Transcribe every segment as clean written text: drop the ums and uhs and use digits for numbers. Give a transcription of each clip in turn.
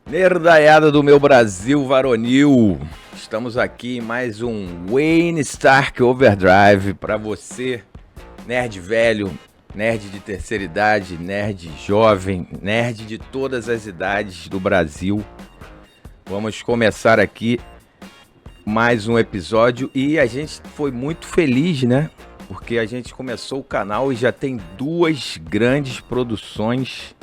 Nerdaiada do meu Brasil varonil, estamos aqui em mais um Wayne Stark Overdrive para você, nerd velho, nerd de terceira idade, nerd jovem, nerd de todas as idades do Brasil. Vamos começar aqui mais um episódio e a gente foi muito feliz, né? Porque a gente começou o canal e já tem duas grandes produções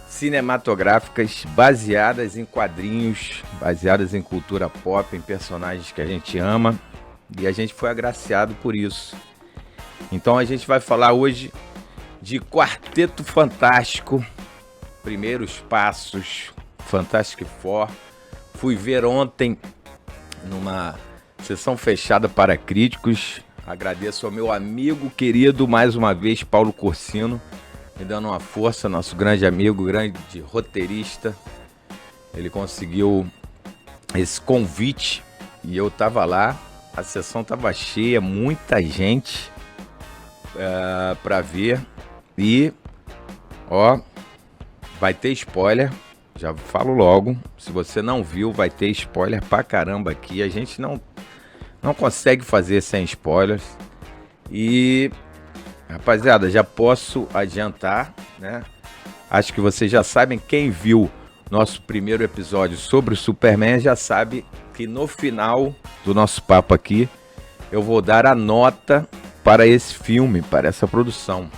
cinematográficas baseadas em quadrinhos, baseadas em cultura pop, em personagens que a gente ama, e a gente foi agraciado por isso. Então a gente vai falar hoje de Quarteto Fantástico, Primeiros Passos, Fantastic Four. Fui ver ontem numa sessão fechada para críticos. Agradeço ao meu amigo querido mais uma vez, Paulo Corsino, me dando uma força, nosso grande amigo, grande roteirista. Ele conseguiu esse convite e eu tava lá, a sessão tava cheia, muita gente pra ver. E, ó, vai ter spoiler, já falo logo, se você não viu, vai ter spoiler pra caramba aqui. A gente não consegue fazer sem spoilers. E... rapaziada, já posso adiantar, né? Acho que vocês já sabem, quem viu nosso primeiro episódio sobre o Superman já sabe que no final do nosso papo aqui eu vou dar a nota para esse filme, para essa produção.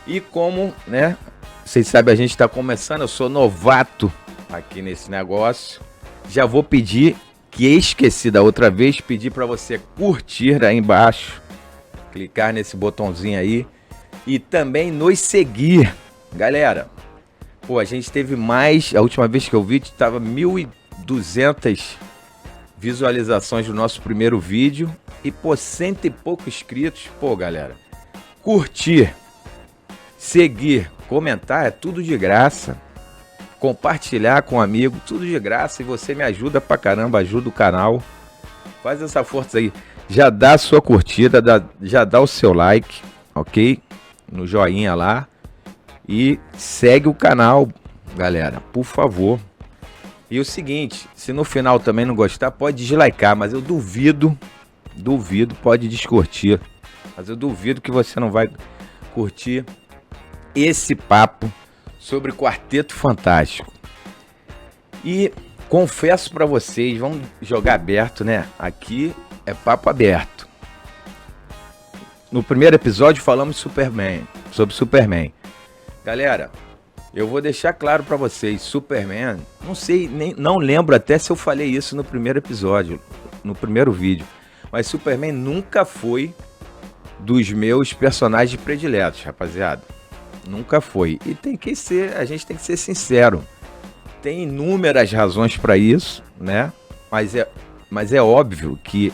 E como, né, vocês sabem, a gente está começando, eu sou novato aqui nesse negócio, já vou pedir, que esqueci da outra vez, pedir para você curtir aí embaixo, clicar nesse botãozinho aí e também nos seguir, galera. Pô, a gente teve mais, a última vez que eu vi tava 1.200 visualizações do nosso primeiro vídeo e pô, 100 e poucos inscritos. Pô, galera, curtir, seguir, comentar é tudo de graça, compartilhar com um amigo, tudo de graça, e você me ajuda pra caramba, ajuda o canal. Faz essa força aí. Já dá a sua curtida, já dá o seu like, ok? No joinha lá. E segue o canal, galera, por favor. E o seguinte, se no final também não gostar, pode deslikear, mas eu duvido, pode descurtir. Mas eu duvido que você não vai curtir esse papo sobre Quarteto Fantástico. E confesso pra vocês, vamos jogar aberto, né? Aqui é papo aberto. No primeiro episódio falamos sobre Superman. Galera, eu vou deixar claro pra vocês, Superman, não sei, não lembro até se eu falei isso no primeiro episódio, no primeiro vídeo, mas Superman nunca foi dos meus personagens prediletos, rapaziada. Nunca foi. E a gente tem que ser sincero. Tem inúmeras razões pra isso, né? Mas é óbvio que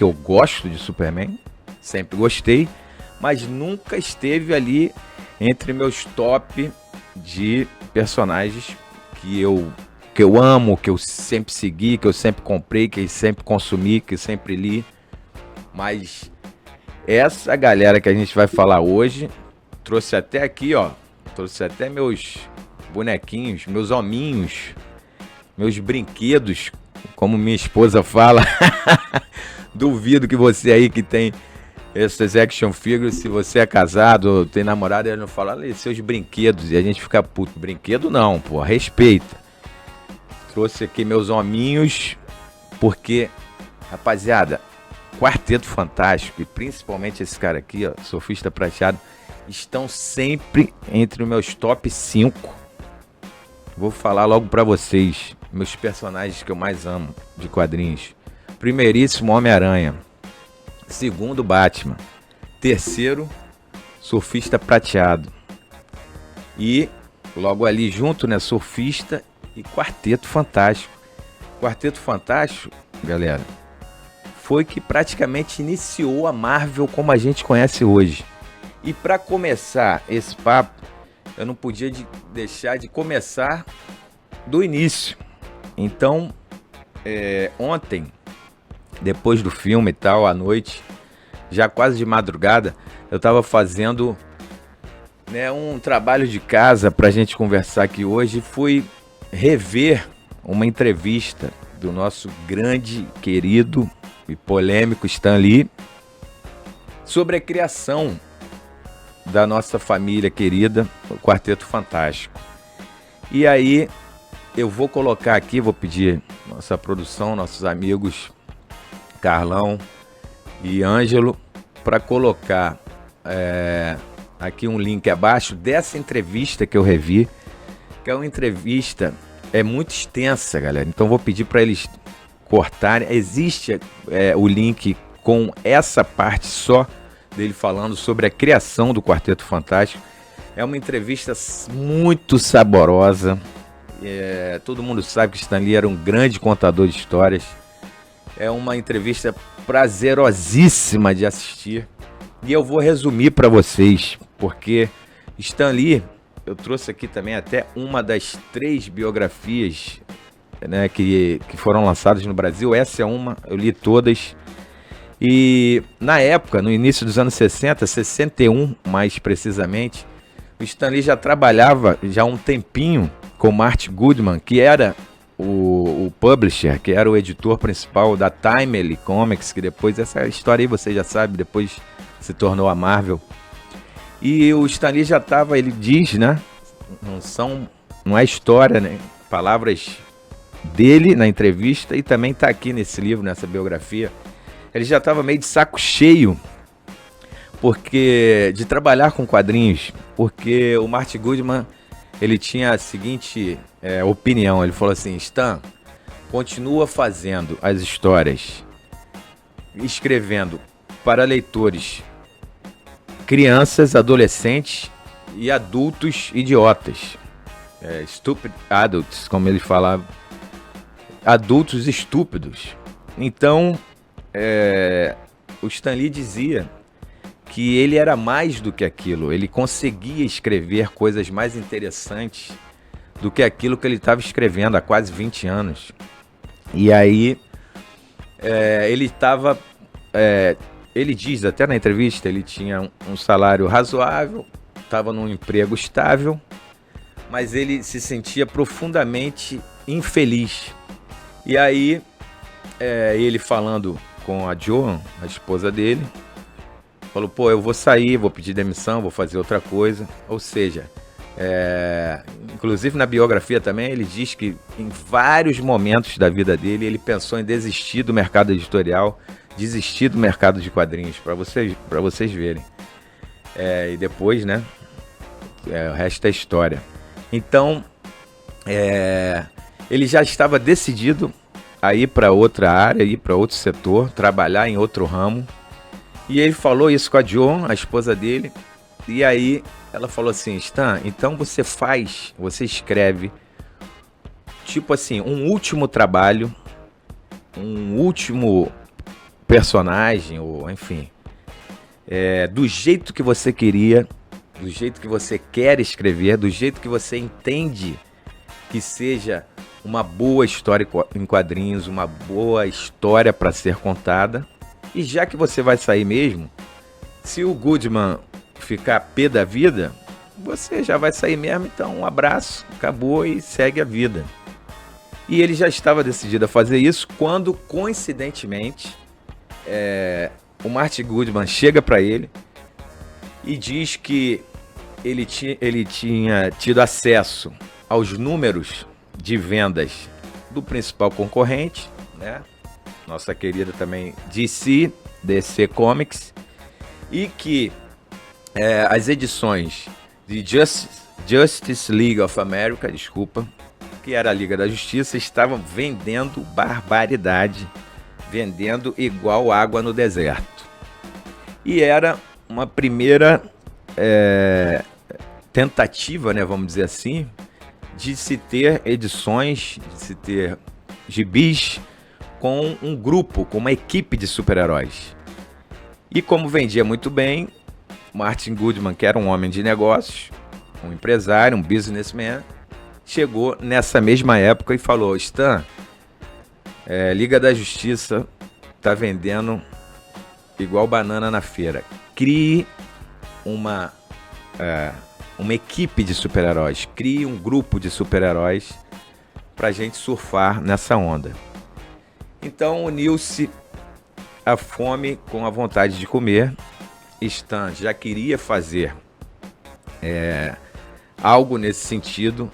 eu gosto de Superman, sempre gostei, mas nunca esteve ali entre meus top de personagens que eu amo, que eu sempre segui, que eu sempre comprei, que eu sempre consumi, que eu sempre li. Mas essa galera que a gente vai falar hoje, trouxe até aqui, ó, trouxe até meus bonequinhos, meus hominhos, meus brinquedos, como minha esposa fala. Duvido que você aí que tem essas action figures, se você é casado ou tem namorado, ele não fala, olha seus brinquedos, e a gente fica puto. Brinquedo não, pô, respeita. Trouxe aqui meus hominhos, porque, rapaziada, Quarteto Fantástico, e principalmente esse cara aqui, ó, Surfista Prateado, estão sempre entre os meus top 5. Vou falar logo pra vocês, meus personagens que eu mais amo de quadrinhos. Primeiríssimo, Homem-Aranha. Segundo, Batman. Terceiro, Surfista Prateado. E logo ali junto, né, Surfista e Quarteto Fantástico. Quarteto Fantástico, galera, foi que praticamente iniciou a Marvel como a gente conhece hoje. E para começar esse papo, eu não podia deixar de começar do início. Então, ontem, depois do filme e tal, à noite, já quase de madrugada, eu tava fazendo, né, um trabalho de casa pra gente conversar aqui hoje. Fui rever uma entrevista do nosso grande, querido e polêmico Stan Lee sobre a criação da nossa família querida, o Quarteto Fantástico. E aí eu vou colocar aqui, vou pedir nossa produção, nossos amigos Carlão e Ângelo, para colocar aqui um link abaixo dessa entrevista que eu revi, que é uma entrevista muito extensa, galera. Então vou pedir para eles cortarem. Existe o link com essa parte só dele falando sobre a criação do Quarteto Fantástico. É uma entrevista muito saborosa. Todo mundo sabe que Stan Lee era um grande contador de histórias. É uma entrevista prazerosíssima de assistir. E eu vou resumir para vocês, porque Stan Lee, eu trouxe aqui também até uma das 3 biografias, né, que foram lançadas no Brasil. Essa é uma, eu li todas. E na época, no início dos anos 60, 61 mais precisamente, o Stan Lee já trabalhava já há um tempinho com Martin Goodman, que era o publisher, que era o editor principal da Timely Comics, que depois, essa história aí você já sabe, depois se tornou a Marvel. E o Stan Lee já estava, ele diz, né, não é história, né, palavras dele na entrevista, e também está aqui nesse livro, nessa biografia, ele já estava meio de saco cheio de trabalhar com quadrinhos, porque o Martin Goodman, ele tinha a seguinte opinião. Ele falou assim: Stan, continua fazendo as histórias, escrevendo para leitores, crianças, adolescentes e adultos idiotas, stupid adults, como ele falava, adultos estúpidos. Então o Stan Lee dizia que ele era mais do que aquilo, ele conseguia escrever coisas mais interessantes do que aquilo que ele estava escrevendo há quase 20 anos. E aí ele estava, ele diz até na entrevista, ele tinha um salário razoável, estava num emprego estável, mas ele se sentia profundamente infeliz. E aí ele falando com a Joan, a esposa dele, falou: pô, eu vou sair, vou pedir demissão, vou fazer outra coisa. Ou seja, inclusive na biografia também ele diz que em vários momentos da vida dele ele pensou em desistir do mercado editorial, desistir do mercado de quadrinhos, para vocês verem. E depois, né, o resto é história. Então, ele já estava decidido a ir para outra área, ir para outro setor, trabalhar em outro ramo. E ele falou isso com a Joan, a esposa dele, e aí ela falou assim: Stan, então você escreve, tipo assim, um último trabalho, um último personagem, ou enfim, do jeito que você queria, do jeito que você quer escrever, do jeito que você entende que seja uma boa história em quadrinhos, uma boa história para ser contada. E já que você vai sair mesmo, se o Goodman ficar pé da vida, você já vai sair mesmo, então um abraço, acabou e segue a vida. E ele já estava decidido a fazer isso quando, coincidentemente, o Martin Goodman chega para ele e diz que ele tinha tido acesso aos números de vendas do principal concorrente, né? Nossa querida também DC Comics, e que as edições de Justice League of America, que era a Liga da Justiça, estavam vendendo barbaridade, vendendo igual água no deserto. E era uma primeira tentativa, né, vamos dizer assim, de se ter edições, de se ter gibis com um grupo, com uma equipe de super-heróis. E como vendia muito bem, Martin Goodman, que era um homem de negócios, um empresário, um businessman, chegou nessa mesma época e falou: Stan, Liga da Justiça tá vendendo igual banana na feira. Crie uma equipe de super-heróis, crie um grupo de super-heróis pra gente surfar nessa onda. Então uniu-se a fome com a vontade de comer. Stan já queria fazer algo nesse sentido,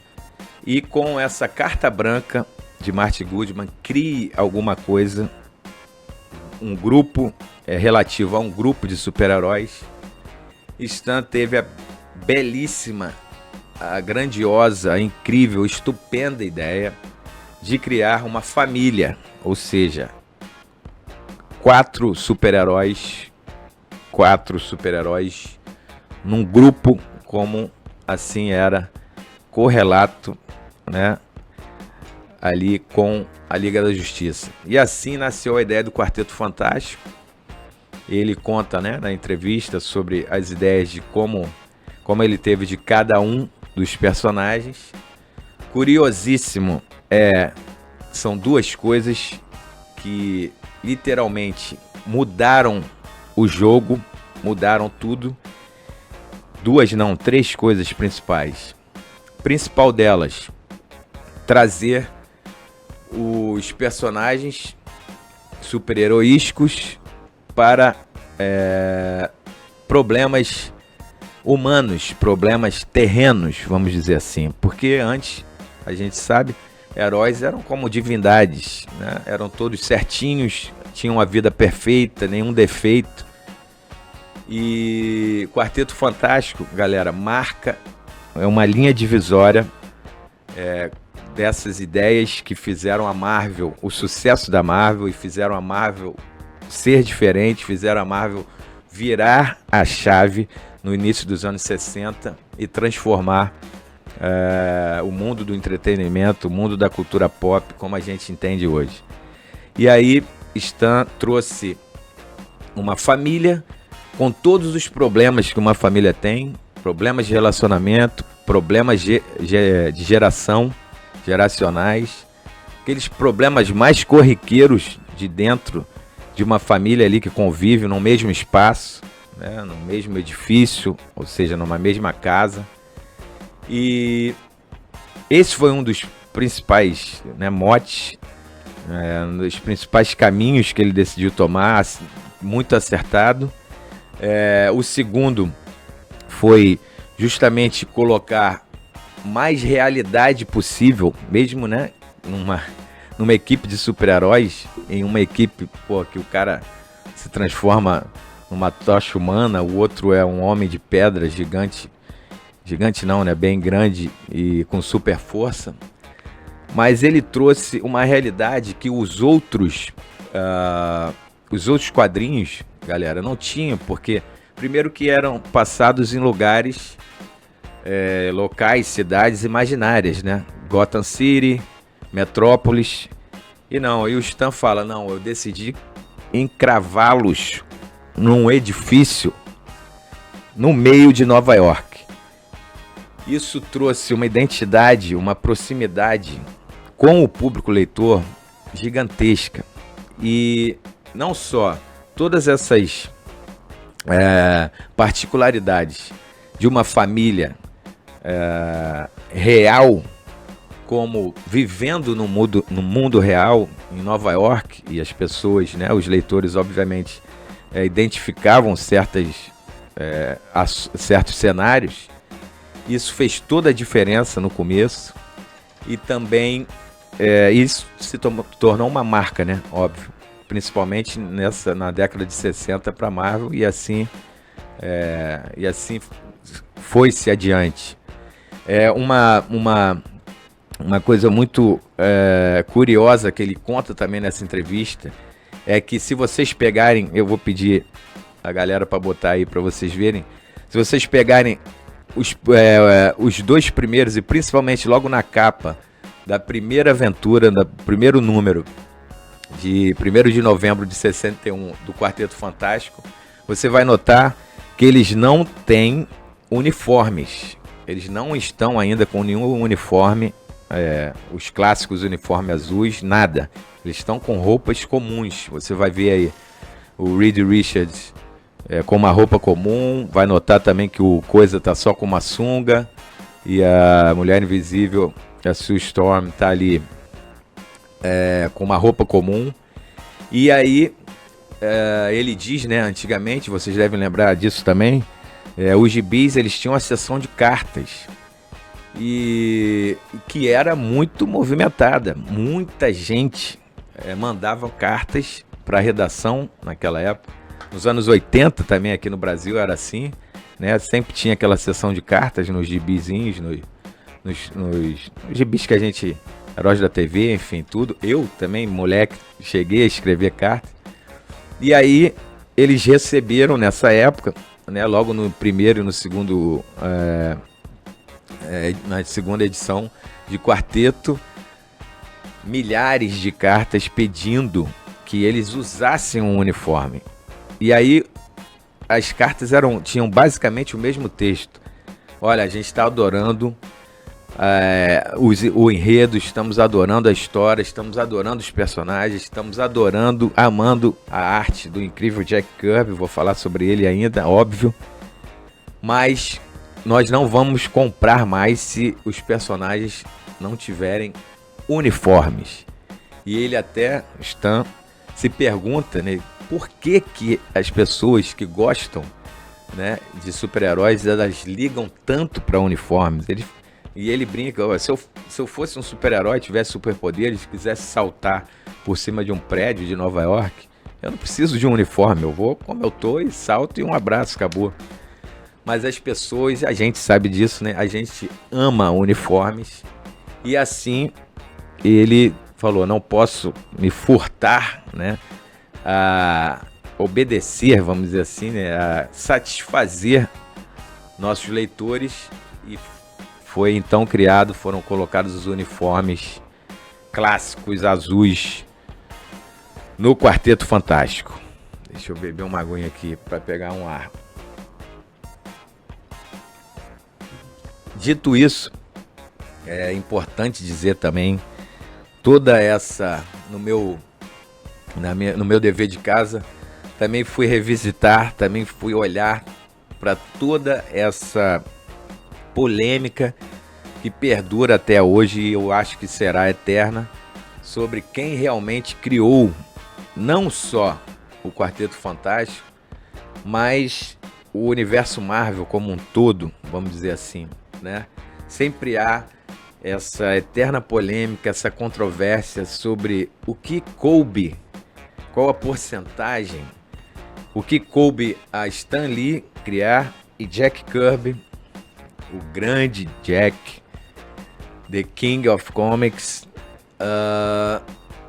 e com essa carta branca de Martin Goodman, crie alguma coisa, um grupo relativo a um grupo de super-heróis. Stan teve a belíssima, a grandiosa, a incrível, estupenda ideia de criar uma família, ou seja, 4 super-heróis num grupo, como assim era correlato, né, ali com a Liga da Justiça. E assim nasceu a ideia do Quarteto Fantástico. Ele conta, né, na entrevista sobre as ideias de como ele teve de cada um dos personagens. Curiosíssimo, são 2 coisas que literalmente mudaram o jogo, mudaram tudo. 2 não, 3 coisas principais. Principal delas, trazer os personagens super-heroísticos para problemas humanos, problemas terrenos, vamos dizer assim. Porque antes, a gente sabe, heróis eram como divindades, né? Eram todos certinhos, tinham uma vida perfeita, nenhum defeito. E Quarteto Fantástico, galera, marca uma linha divisória dessas ideias que fizeram a Marvel, o sucesso da Marvel, e fizeram a Marvel ser diferente, fizeram a Marvel virar a chave no início dos anos 60 e transformar o mundo do entretenimento, o mundo da cultura pop, como a gente entende hoje. E aí Stan trouxe uma família com todos os problemas que uma família tem, problemas de relacionamento, problemas de geração, geracionais, aqueles problemas mais corriqueiros de dentro de uma família ali que convive no mesmo espaço, né, no mesmo edifício, ou seja, numa mesma casa. E esse foi um dos principais, né, motes, um dos principais caminhos que ele decidiu tomar, muito acertado. O segundo foi justamente colocar mais realidade possível, mesmo, né, numa equipe de super-heróis, em uma equipe que o cara se transforma numa tocha humana, o outro é um homem de pedra gigante não, né, bem grande e com super força. Mas ele trouxe uma realidade que os outros quadrinhos, galera, não tinham, porque primeiro que eram passados em lugares, locais, cidades imaginárias, né? Gotham City, Metrópolis. E o Stan fala, não, eu decidi encravá-los num edifício no meio de Nova York. Isso trouxe uma identidade, uma proximidade com o público leitor gigantesca. E não só todas essas particularidades de uma família real, como vivendo no mundo real em Nova York, e as pessoas, né, os leitores, obviamente, identificavam certos cenários. Isso fez toda a diferença no começo, e também isso se tornou uma marca, né, óbvio, principalmente na década de 60 para a Marvel, e assim foi-se adiante. Uma coisa muito curiosa que ele conta também nessa entrevista é que, se vocês pegarem, eu vou pedir a galera para botar aí para vocês verem, se vocês pegarem os 2 primeiros, e principalmente logo na capa da primeira aventura, do primeiro número, de 1º de novembro de 61 do Quarteto Fantástico, você vai notar que eles não têm uniformes. Eles não estão ainda com nenhum uniforme, os clássicos uniformes azuis, nada. Eles estão com roupas comuns. Você vai ver aí o Reed Richards com uma roupa comum. Vai notar também que o Coisa tá só com uma sunga. E a Mulher Invisível, a Sue Storm, tá ali com uma roupa comum. E aí ele diz, né, antigamente, vocês devem lembrar disso também, os gibis, eles tinham a seção de cartas, e que era muito movimentada. Muita gente mandava cartas para a redação naquela época. Nos anos 80 também aqui no Brasil era assim, né? Sempre tinha aquela seção de cartas nos gibizinhos, nos gibis que a gente, heróis da TV, enfim, tudo. Eu também, moleque, cheguei a escrever cartas. E aí eles receberam nessa época, né, logo no primeiro e no segundo, na segunda edição de Quarteto, milhares de cartas pedindo que eles usassem um uniforme. E aí as cartas tinham basicamente o mesmo texto. Olha, a gente está adorando o enredo, estamos adorando a história, estamos adorando os personagens, estamos amando a arte do incrível Jack Kirby. Vou falar sobre ele ainda, óbvio. Mas nós não vamos comprar mais se os personagens não tiverem uniformes. E ele até, Stan, se pergunta, né, por que as pessoas que gostam, né, de super-heróis, elas ligam tanto para uniformes. E ele brinca, se eu fosse um super-herói, tivesse superpoderes, quisesse saltar por cima de um prédio de Nova York, eu não preciso de um uniforme, eu vou como eu tô e salto e um abraço, acabou. Mas as pessoas, a gente sabe disso, né? A gente ama uniformes. E assim, ele falou, não posso me furtar, né, a obedecer, vamos dizer assim, né, a satisfazer nossos leitores. E foi então foram colocados os uniformes clássicos azuis no Quarteto Fantástico. Deixa eu beber uma aguinha aqui para pegar um ar. Dito isso, é importante dizer também, toda essa, no meu dever de casa, também fui revisitar, também fui olhar para toda essa polêmica que perdura até hoje, e eu acho que será eterna, sobre quem realmente criou não só o Quarteto Fantástico, mas o universo Marvel como um todo, vamos dizer assim, né? Sempre há essa eterna polêmica, essa controvérsia sobre o que coube, qual a porcentagem, o que coube a Stan Lee criar e Jack Kirby, o grande Jack, The King of Comics,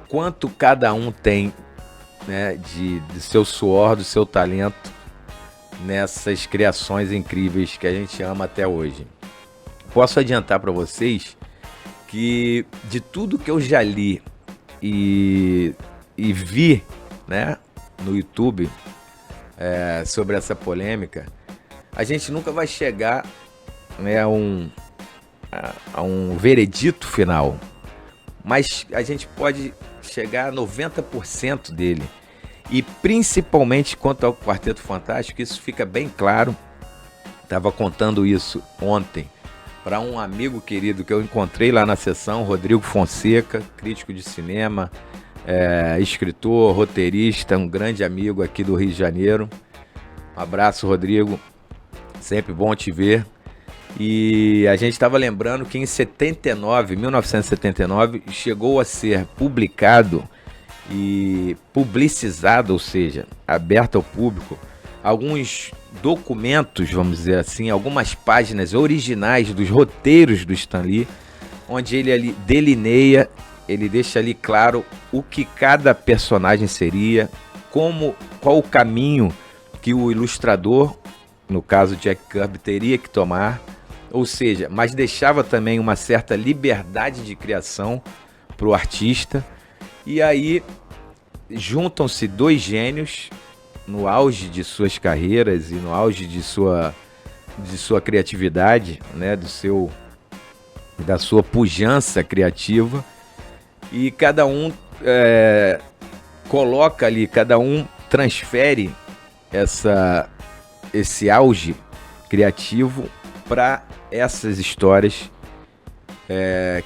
quanto cada um tem, né, de seu suor, do seu talento nessas criações incríveis que a gente ama até hoje. Posso adiantar para vocês que de tudo que eu já li e vi, né, no YouTube sobre essa polêmica, a gente nunca vai chegar, né, a um veredito final, mas a gente pode chegar a 90% dele. E principalmente quanto ao Quarteto Fantástico, isso fica bem claro. Estava contando isso ontem para um amigo querido que eu encontrei lá na sessão, Rodrigo Fonseca, crítico de cinema, escritor, roteirista, um grande amigo aqui do Rio de Janeiro. Um abraço, Rodrigo, sempre bom te ver. E a gente estava lembrando que em 1979, chegou a ser publicado e publicizado, ou seja, aberto ao público, alguns documentos, vamos dizer assim, algumas páginas originais dos roteiros do Stan Lee, onde ele ali delineia, ele deixa ali claro o que cada personagem seria, qual o caminho que o ilustrador, no caso Jack Kirby, teria que tomar, ou seja, mas deixava também uma certa liberdade de criação para o artista. E aí juntam-se dois gênios no auge de suas carreiras e no auge de sua criatividade, né, da sua pujança criativa, e cada um coloca ali, cada um transfere esse auge criativo para essas histórias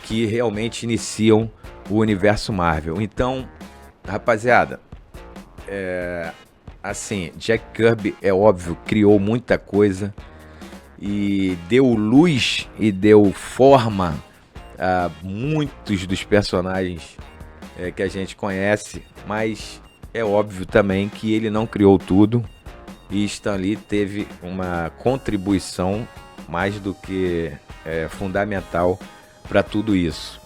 que realmente iniciam o universo Marvel. Então, rapaziada, assim, Jack Kirby, é óbvio, criou muita coisa e deu luz e deu forma a muitos dos personagens que a gente conhece, mas é óbvio também que ele não criou tudo e Stan Lee teve uma contribuição mais do que fundamental para tudo isso.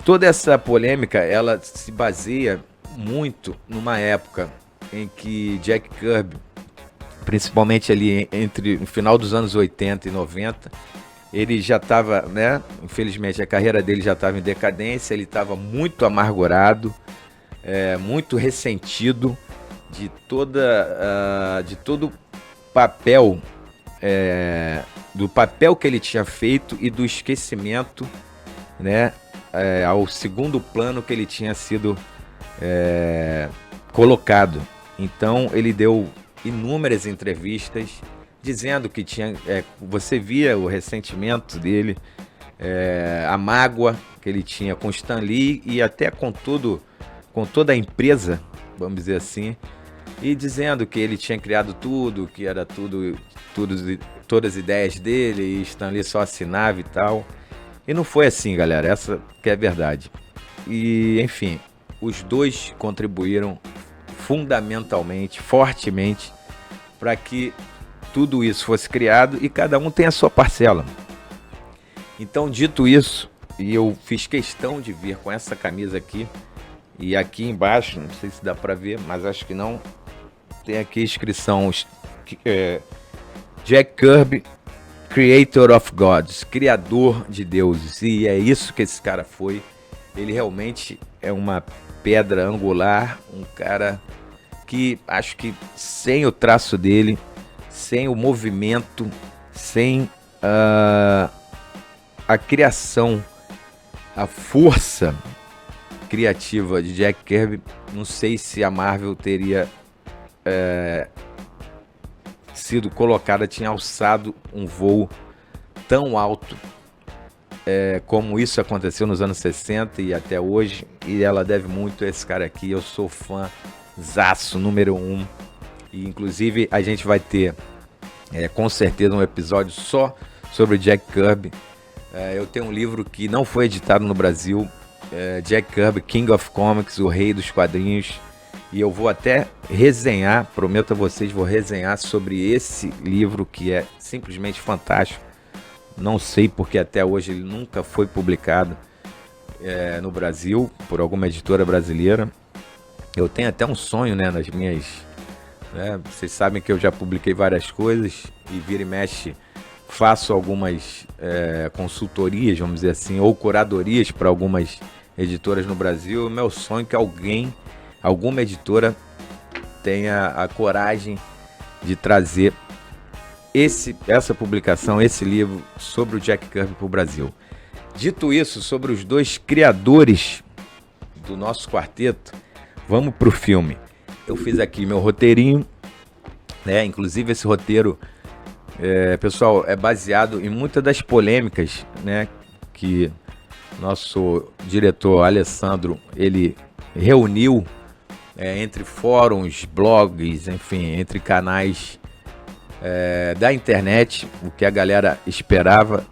Toda essa polêmica, ela se baseia muito numa época em que Jack Kirby, principalmente ali entre o final dos anos 80 e 90, ele já estava, né? Infelizmente a carreira dele já estava em decadência, ele estava muito amargurado, muito ressentido de todo papel, do papel que ele tinha feito e do esquecimento, né? Ao segundo plano que ele tinha sido colocado. Então ele deu inúmeras entrevistas dizendo que tinha, você via o ressentimento dele, a mágoa que ele tinha com Stan Lee e até com toda a empresa, vamos dizer assim, e dizendo que ele tinha criado tudo, que era todas as ideias dele e Stan Lee só assinava e tal. E não foi assim, galera, essa que é a verdade. E, enfim, os dois contribuíram fundamentalmente, fortemente, para que tudo isso fosse criado e cada um tem a sua parcela. Então, dito isso, e eu fiz questão de vir com essa camisa aqui, e aqui embaixo, não sei se dá para ver, mas acho que não, tem aqui a inscrição Jack Kirby, Creator of Gods, criador de deuses, e é isso que esse cara foi. Ele realmente é uma pedra angular, um cara que acho que sem o traço dele, sem o movimento, sem a criação, a força criativa de Jack Kirby, não sei se a Marvel teria sido colocada, tinha alçado um voo tão alto como isso aconteceu nos anos 60 e até hoje, e ela deve muito a esse cara aqui. Eu sou fãzaço número 1, e inclusive a gente vai ter com certeza um episódio só sobre Jack Kirby. Eu tenho um livro que não foi editado no Brasil, Jack Kirby, King of Comics, o rei dos quadrinhos, e eu vou até resenhar, prometo a vocês, vou resenhar sobre esse livro que é simplesmente fantástico. Não sei porque até hoje ele nunca foi publicado no Brasil por alguma editora brasileira. Eu tenho até um sonho, né, nas minhas... vocês sabem que eu já publiquei várias coisas e vira e mexe faço algumas consultorias, vamos dizer assim, ou curadorias para algumas editoras no Brasil. O meu sonho é que alguma editora tenha a coragem de trazer essa publicação, esse livro sobre o Jack Kirby para o Brasil. Dito isso, sobre os dois criadores do nosso quarteto, vamos para o filme. Eu fiz aqui meu roteirinho, né? Inclusive esse roteiro, pessoal, é baseado em muitas das polêmicas, né, que nosso diretor Alessandro, ele reuniu entre fóruns, blogs, enfim, entre canais da internet, o que a galera esperava,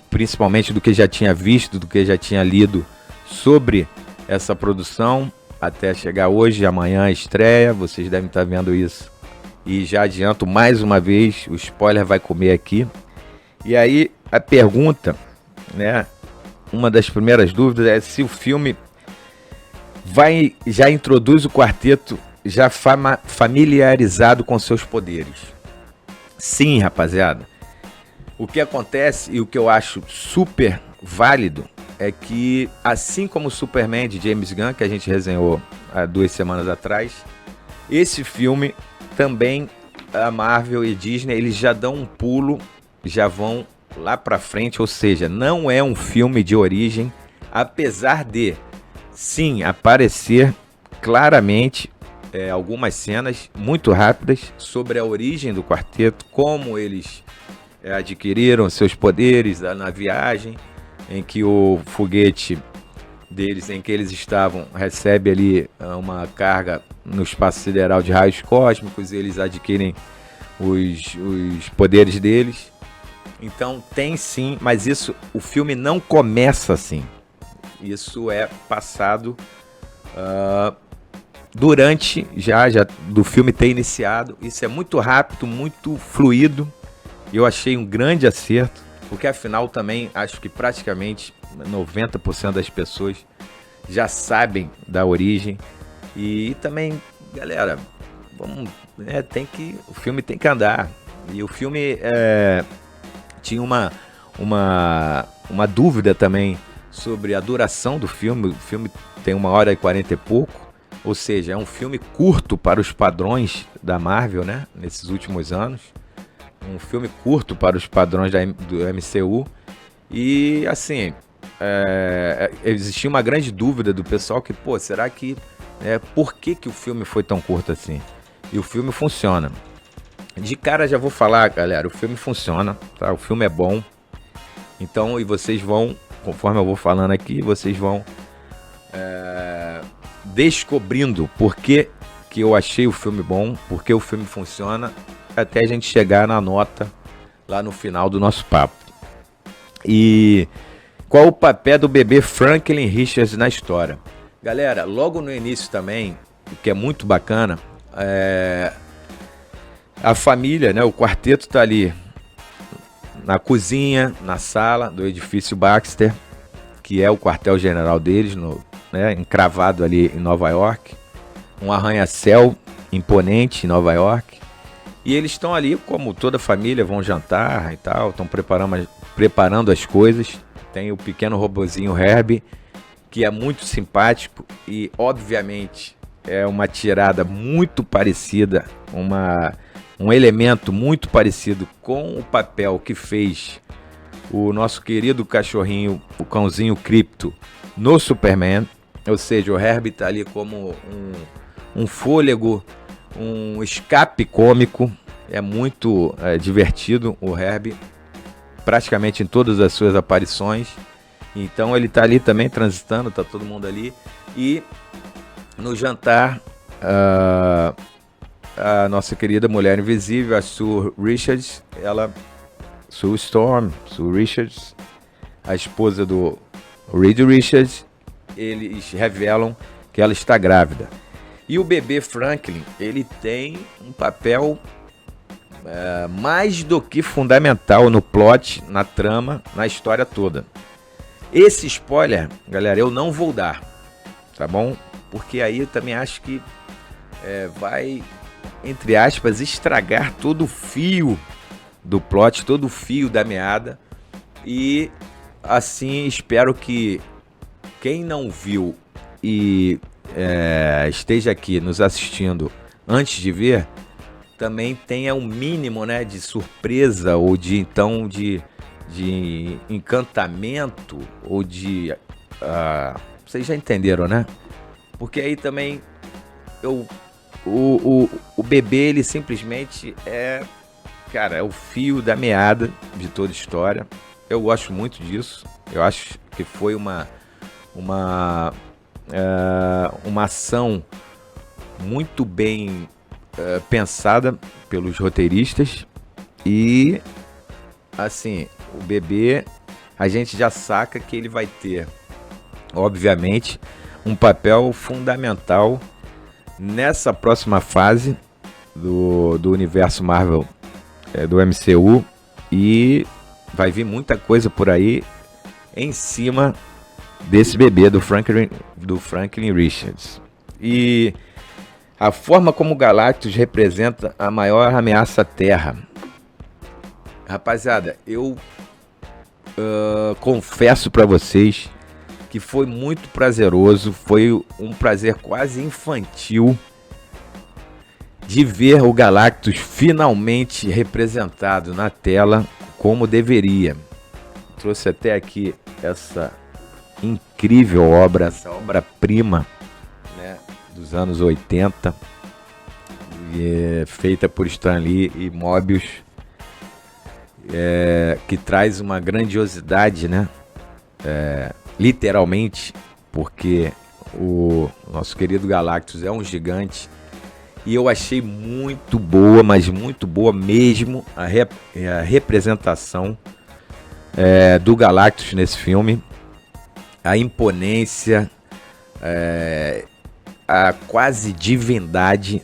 principalmente do que já tinha visto, do que já tinha lido sobre essa produção, até chegar hoje. Amanhã a estreia, vocês devem estar vendo isso. E já adianto mais uma vez, o spoiler vai comer aqui. E aí a pergunta, né, uma das primeiras dúvidas é se o filme já introduz o quarteto já familiarizado com seus poderes. Sim, rapaziada. O que acontece e o que eu acho super válido é que, assim como o Superman de James Gunn, que a gente resenhou há 2 semanas atrás, esse filme também, a Marvel e Disney, eles já dão um pulo, já vão lá pra frente, ou seja, não é um filme de origem, apesar de, sim, aparecer claramente algumas cenas muito rápidas sobre a origem do quarteto, como eles adquiriram seus poderes na viagem, em que o foguete deles, em que eles estavam, recebe ali uma carga no espaço sideral de raios cósmicos, e eles adquirem os poderes deles. Então tem sim, mas o filme não começa assim. Isso é passado durante já do filme ter iniciado. Isso é muito rápido, muito fluido. E eu achei um grande acerto, porque afinal também acho que praticamente 90% das pessoas já sabem da origem. E também, galera, vamos, o filme tem que andar. E o filme tinha uma dúvida também sobre a duração do filme. O filme tem 1h40 e pouco, ou seja, é um filme curto para os padrões da Marvel, né? Nesses últimos anos. Um filme curto para os padrões do MCU. E assim, existia uma grande dúvida do pessoal que, será que... por que o filme foi tão curto assim? E o filme funciona. De cara já vou falar, galera, o filme funciona, tá? O filme é bom. Então, e vocês vão, conforme eu vou falando aqui, vocês vão descobrindo por que eu achei o filme bom, por que o filme funciona, até a gente chegar na nota lá no final do nosso papo. E qual o papel do bebê Franklin Richards na história? Galera, logo no início também, o que é muito bacana, a família, né, o quarteto tá ali na cozinha, na sala do edifício Baxter, que é o quartel-general deles, encravado ali em Nova York. Um arranha-céu imponente em Nova York. E eles estão ali, como toda família, vão jantar e tal, estão preparando as coisas. Tem o pequeno robozinho Herbie, que é muito simpático e, obviamente, é uma tirada muito parecida, um elemento muito parecido com o papel que fez o nosso querido cachorrinho, o cãozinho Krypto, no Superman. Ou seja, o Herbie está ali como um fôlego, um escape cômico. É muito divertido o Herbie, praticamente em todas as suas aparições. Então ele está ali também transitando, está todo mundo ali. E no jantar, a nossa querida Mulher Invisível, a Sue Richards, Sue Richards, a esposa do Reed Richards, eles revelam que ela está grávida. E o bebê Franklin, ele tem um papel mais do que fundamental no plot, na trama, na história toda. Esse spoiler, galera, eu não vou dar, tá bom? Porque aí eu também acho que vai, entre aspas, estragar todo o fio do plot, todo o fio da meada. E assim, espero que quem não viu e esteja aqui nos assistindo antes de ver, também tenha um mínimo, né, de surpresa ou de encantamento ou de... vocês já entenderam, né? Porque aí também o bebê, ele simplesmente é o fio da meada de toda a história. Eu gosto muito disso. Eu acho que foi uma ação muito bem pensada pelos roteiristas. E assim, o bebê, a gente já saca que ele vai ter, obviamente, um papel fundamental nessa próxima fase do universo Marvel, do MCU, e vai vir muita coisa por aí em cima desse bebê do Franklin Richards. E a forma como o Galactus representa a maior ameaça à Terra. Rapaziada, eu confesso para vocês que foi muito prazeroso, foi um prazer quase infantil de ver o Galactus finalmente representado na tela como deveria. Trouxe até aqui essa incrível obra, essa obra-prima, né, dos anos 80, feita por Stan Lee e Moebius, que traz uma grandiosidade, né, literalmente, porque o nosso querido Galactus é um gigante. E eu achei muito boa, mas muito boa mesmo, a representação do Galactus nesse filme. A imponência, a quase divindade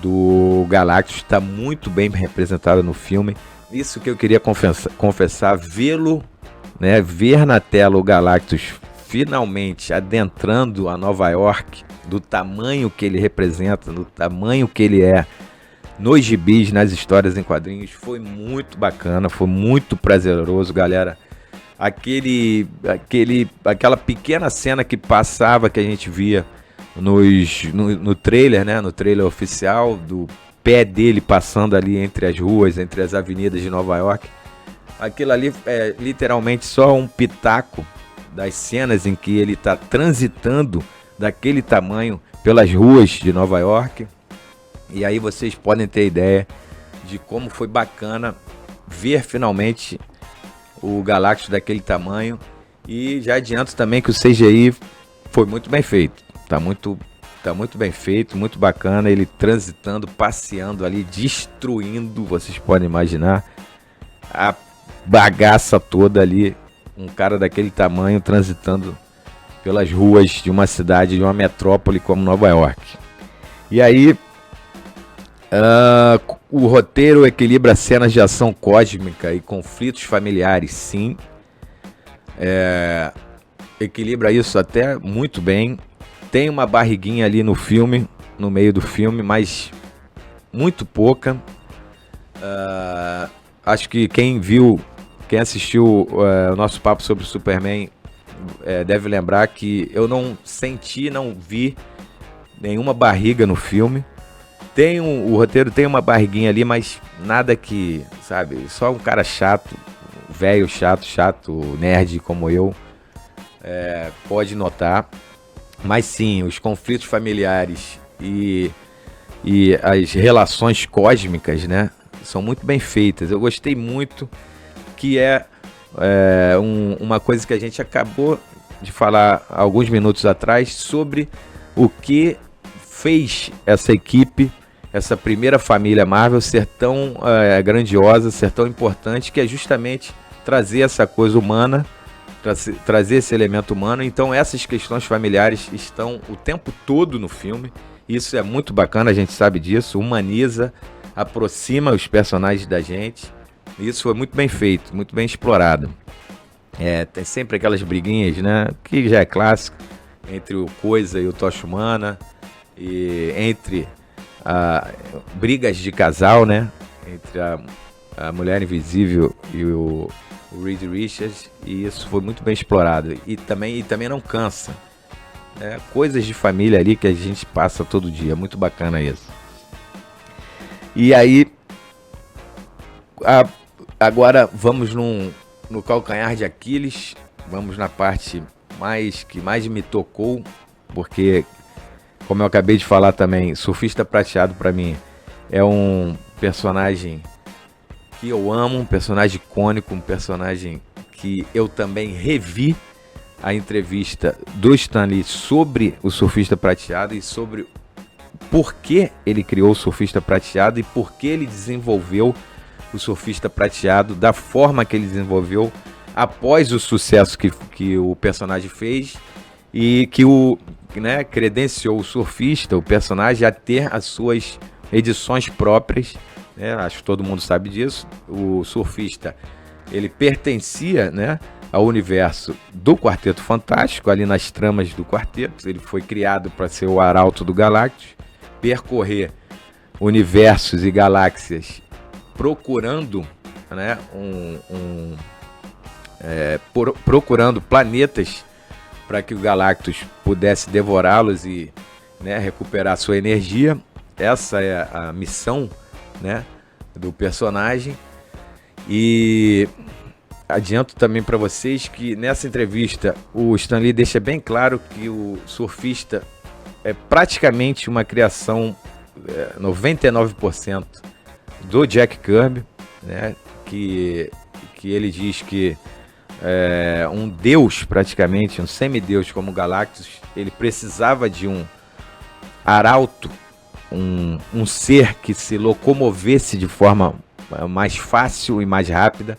do Galactus está muito bem representada no filme. Isso que eu queria confessar, vê-lo, né, ver na tela o Galactus finalmente adentrando a Nova York, do tamanho que ele representa, do tamanho que ele é nos gibis, nas histórias em quadrinhos, foi muito bacana, foi muito prazeroso, galera. Aquela pequena cena que passava, que a gente via no trailer, né, no trailer oficial, do pé dele passando ali entre as ruas, entre as avenidas de Nova York. Aquilo ali é literalmente só um pitaco das cenas em que ele está transitando daquele tamanho pelas ruas de Nova York. E aí vocês podem ter ideia de como foi bacana ver finalmente o Galactus daquele tamanho. E já adianto também que o CGI foi muito bem feito. Tá muito bem feito, muito bacana. Ele transitando, passeando ali, destruindo, vocês podem imaginar, a bagaça toda ali. Um cara daquele tamanho transitando pelas ruas de uma cidade, de uma metrópole como Nova York. E aí, o roteiro equilibra cenas de ação cósmica e conflitos familiares, sim. Equilibra isso até muito bem. Tem uma barriguinha ali no filme, no meio do filme, mas muito pouca. Acho que quem assistiu o nosso papo sobre o Superman deve lembrar que eu não vi nenhuma barriga no filme. O roteiro tem uma barriguinha ali, mas nada que, sabe, só um cara chato, velho, chato, nerd como eu, pode notar. Mas sim, os conflitos familiares e as relações cósmicas, né, são muito bem feitas. Eu gostei muito, que uma coisa que a gente acabou de falar alguns minutos atrás, sobre o que fez essa equipe, essa primeira família Marvel ser tão grandiosa, ser tão importante, que é justamente trazer essa coisa humana, trazer esse elemento humano. Então essas questões familiares estão o tempo todo no filme. Isso é muito bacana, a gente sabe disso, humaniza, aproxima os personagens da gente. Isso foi muito bem feito, muito bem explorado. Tem sempre aquelas briguinhas, né, que já é clássico, entre o Coisa e o Tocha Humana, e entre brigas de casal, né, entre a Mulher Invisível e o Reed Richards, e isso foi muito bem explorado. E também não cansa. Coisas de família ali que a gente passa todo dia, muito bacana isso. E aí, agora vamos no calcanhar de Aquiles, vamos na parte que mais me tocou, porque, como eu acabei de falar também, Surfista Prateado para mim é um personagem que eu amo, um personagem icônico, um personagem que eu também revi a entrevista do Stan Lee sobre o Surfista Prateado e sobre por que ele criou o Surfista Prateado e por que ele desenvolveu o Surfista Prateado da forma que ele desenvolveu após o sucesso que o personagem fez, e que credenciou o surfista, o personagem, a ter as suas edições próprias. Acho que todo mundo sabe disso. O surfista, ele pertencia, né, ao universo do Quarteto Fantástico, ali nas tramas do quarteto. Ele foi criado para ser o arauto do Galactus, percorrer universos e galáxias procurando, né, procurando planetas para que o Galactus pudesse devorá-los e, né, recuperar sua energia. Essa é a missão, né, do personagem. E adianto também para vocês que nessa entrevista o Stan Lee deixa bem claro que o surfista é praticamente uma criação 99% do Jack Kirby, né, que ele diz que um deus praticamente, um semideus como Galactus, ele precisava de um arauto, um ser que se locomovesse de forma mais fácil e mais rápida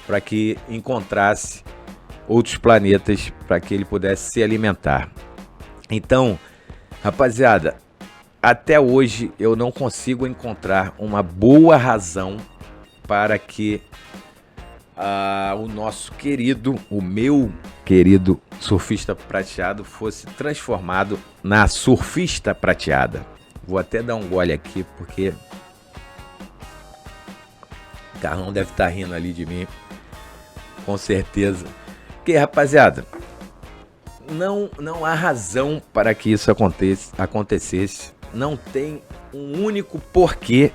para que encontrasse outros planetas para que ele pudesse se alimentar. Então, rapaziada, até hoje eu não consigo encontrar uma boa razão para que o nosso querido, o meu querido surfista prateado fosse transformado na surfista prateada. Vou até dar um gole aqui porque o Carlão deve estar rindo ali de mim, com certeza. Porque, rapaziada, não há razão para que isso acontecesse. Não tem um único porquê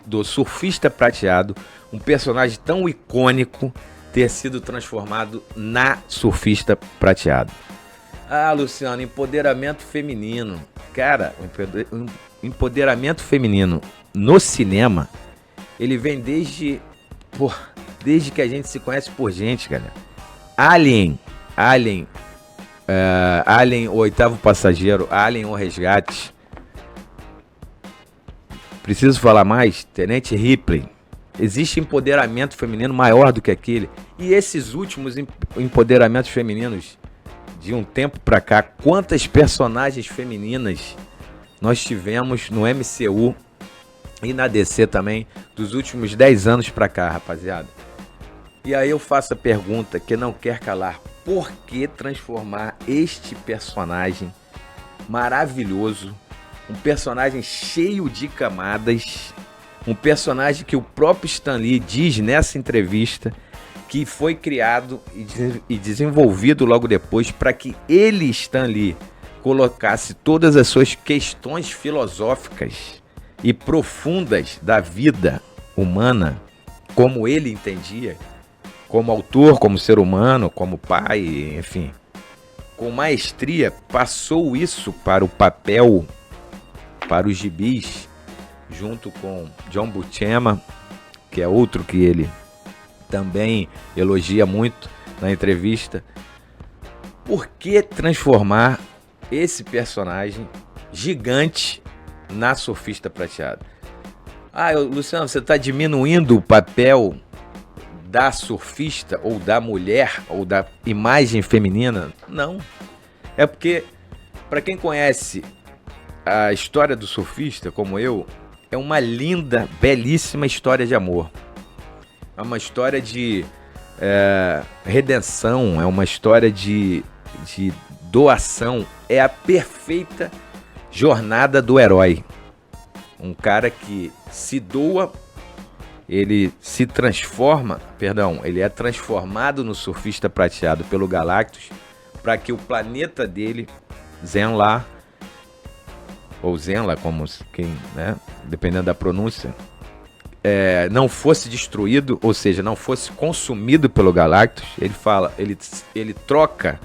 do surfista prateado, um personagem tão icônico, ter sido transformado na surfista prateado. Ah, Luciano, empoderamento feminino. Cara, o empoderamento feminino no cinema, ele vem desde que a gente se conhece por gente, cara. Alien, o Oitavo Passageiro, Alien, o Resgate. Preciso falar mais? Tenente Ripley. Existe empoderamento feminino maior do que aquele. E esses últimos empoderamentos femininos, de um tempo pra cá, quantas personagens femininas nós tivemos no MCU e na DC também, dos últimos 10 anos pra cá, rapaziada. E aí eu faço a pergunta que não quer calar. Por que transformar este personagem maravilhoso, um personagem cheio de camadas, um personagem que o próprio Stan Lee diz nessa entrevista que foi criado e desenvolvido logo depois para que ele, Stan Lee, colocasse todas as suas questões filosóficas e profundas da vida humana, como ele entendia, como autor, como ser humano, como pai, enfim, com maestria, passou isso para o papel, para os gibis, junto com John Buscema, que é outro que ele também elogia muito na entrevista. Por que transformar esse personagem gigante na surfista prateada? Luciano, você está diminuindo o papel da surfista ou da mulher ou da imagem feminina? Não. É porque, para quem conhece a história do surfista, como eu, é uma linda, belíssima história de amor. É uma história de redenção, é uma história de doação. É a perfeita jornada do herói. Um cara que se doa, ele se transforma, ele é transformado no surfista prateado pelo Galactus para que o planeta dele, Zenla, ou Zenla, como quem, né, dependendo da pronúncia, não fosse destruído, ou seja, não fosse consumido pelo Galactus. Ele troca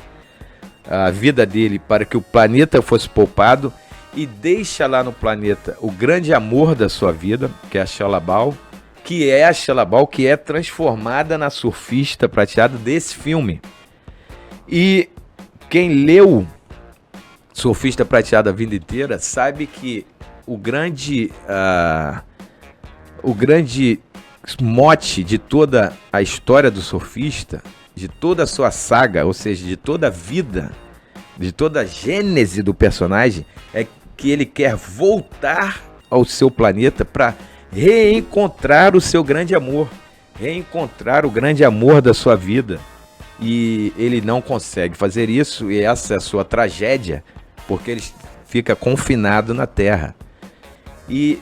a vida dele para que o planeta fosse poupado e deixa lá no planeta o grande amor da sua vida, que é a Shalabal, que é transformada na surfista prateada desse filme. E quem leu Surfista Prateado a vida inteira sabe que o grande mote de toda a história do surfista, de toda a sua saga, ou seja, de toda a vida, de toda a gênese do personagem, é que ele quer voltar ao seu planeta para reencontrar o seu grande amor, reencontrar o grande amor da sua vida. E ele não consegue fazer isso, e essa é a sua tragédia, porque ele fica confinado na Terra. E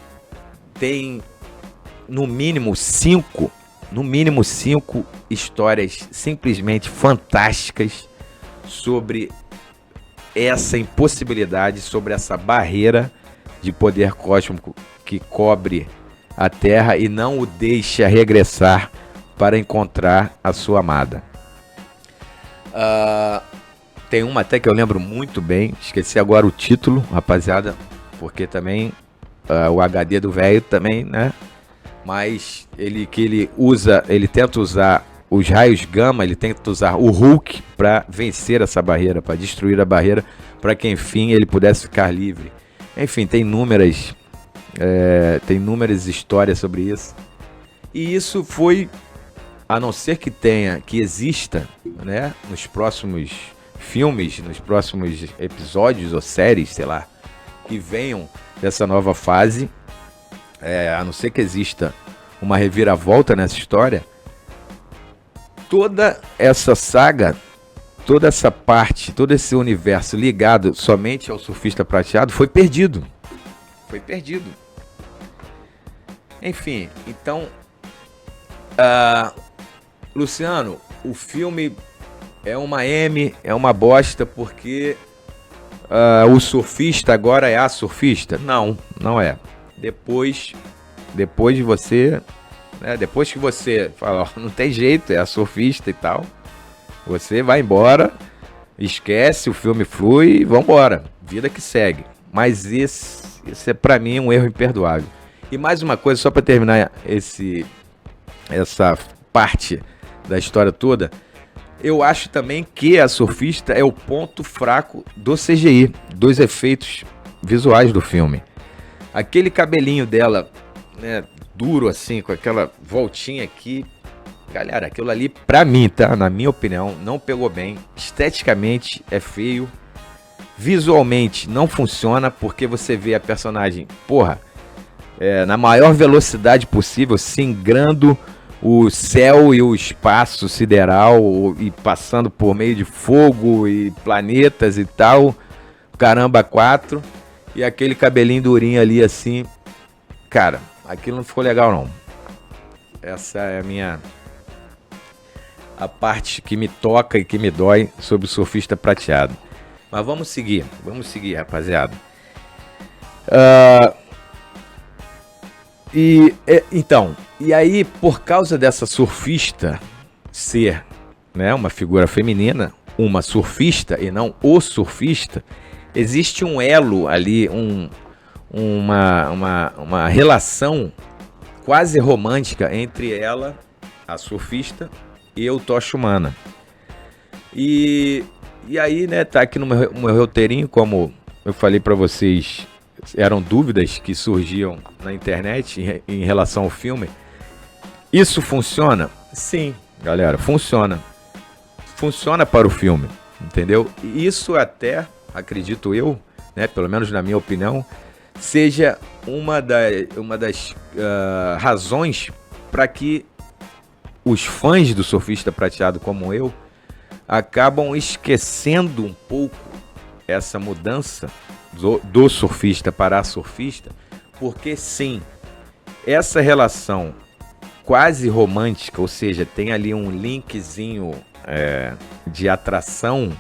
tem no mínimo cinco histórias simplesmente fantásticas sobre essa impossibilidade, sobre essa barreira de poder cósmico que cobre a Terra e não o deixa regressar para encontrar a sua amada. Tem uma até que eu lembro muito bem, esqueci agora o título, rapaziada, porque também o HD do velho também, né? Mas ele tenta usar os raios gama, ele tenta usar o Hulk para vencer essa barreira, para destruir a barreira, para que enfim ele pudesse ficar livre. Enfim, tem inúmeras histórias sobre isso. E isso foi, a não ser que exista, né, nos próximos filmes, nos próximos episódios ou séries, sei lá, que venham dessa nova fase, a não ser que exista uma reviravolta nessa história, toda essa saga, toda essa parte, todo esse universo ligado somente ao Surfista Prateado foi perdido. Foi perdido. Enfim, então, Luciano, o filme é uma M, é uma bosta porque o surfista agora é a surfista? Não, não é. Depois de você, né, depois que você fala, ó, não tem jeito, é a surfista e tal, você vai embora, esquece, o filme flui e vambora, vida que segue. Mas esse é pra mim um erro imperdoável. E mais uma coisa, só pra terminar essa parte da história toda, eu acho também que a surfista é o ponto fraco do CGI, dos efeitos visuais do filme. Aquele cabelinho dela, né, duro assim, com aquela voltinha aqui, galera, aquilo ali pra mim, tá? Na minha opinião, não pegou bem. Esteticamente é feio. Visualmente não funciona, porque você vê a personagem, na maior velocidade possível, singrando o céu e o espaço sideral e passando por meio de fogo e planetas e tal, caramba, 4, e aquele cabelinho durinho ali assim, cara, aquilo não ficou legal não. Essa é a parte que me toca e que me dói sobre o Surfista Prateado. Mas vamos seguir, rapaziada. E aí, por causa dessa surfista ser, né, uma figura feminina, uma surfista e não o surfista, existe um elo ali, uma relação quase romântica entre ela, a surfista, e o Tocha Humana. E aí, né, tá aqui no meu roteirinho, como eu falei pra vocês, eram dúvidas que surgiam na internet em relação ao filme. Isso funciona? Sim, galera, funciona. Funciona para o filme, entendeu? E isso até, acredito eu, né, pelo menos na minha opinião, seja uma das razões para que os fãs do Surfista Prateado como eu acabam esquecendo um pouco essa mudança do surfista para a surfista, porque sim, essa relação quase romântica, ou seja, tem ali um linkzinho de atração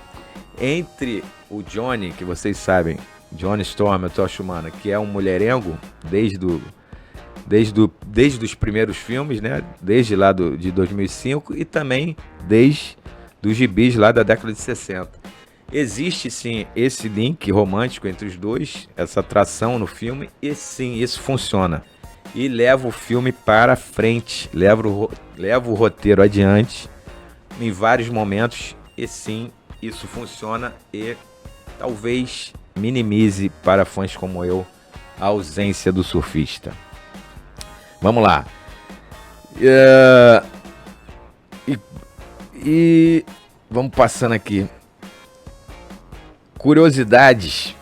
entre o Johnny, que vocês sabem, Johnny Storm e o Tocha Humana, que é um mulherengo desde os primeiros filmes, né? Desde lá de 2005 e também desde dos gibis lá da década de 60. Existe sim esse link romântico entre os dois, essa atração no filme, e sim, isso funciona. E leva o filme para frente, leva o roteiro adiante em vários momentos, e sim, isso funciona e talvez minimize para fãs como eu a ausência do surfista. Vamos lá. E vamos passando aqui. Curiosidades.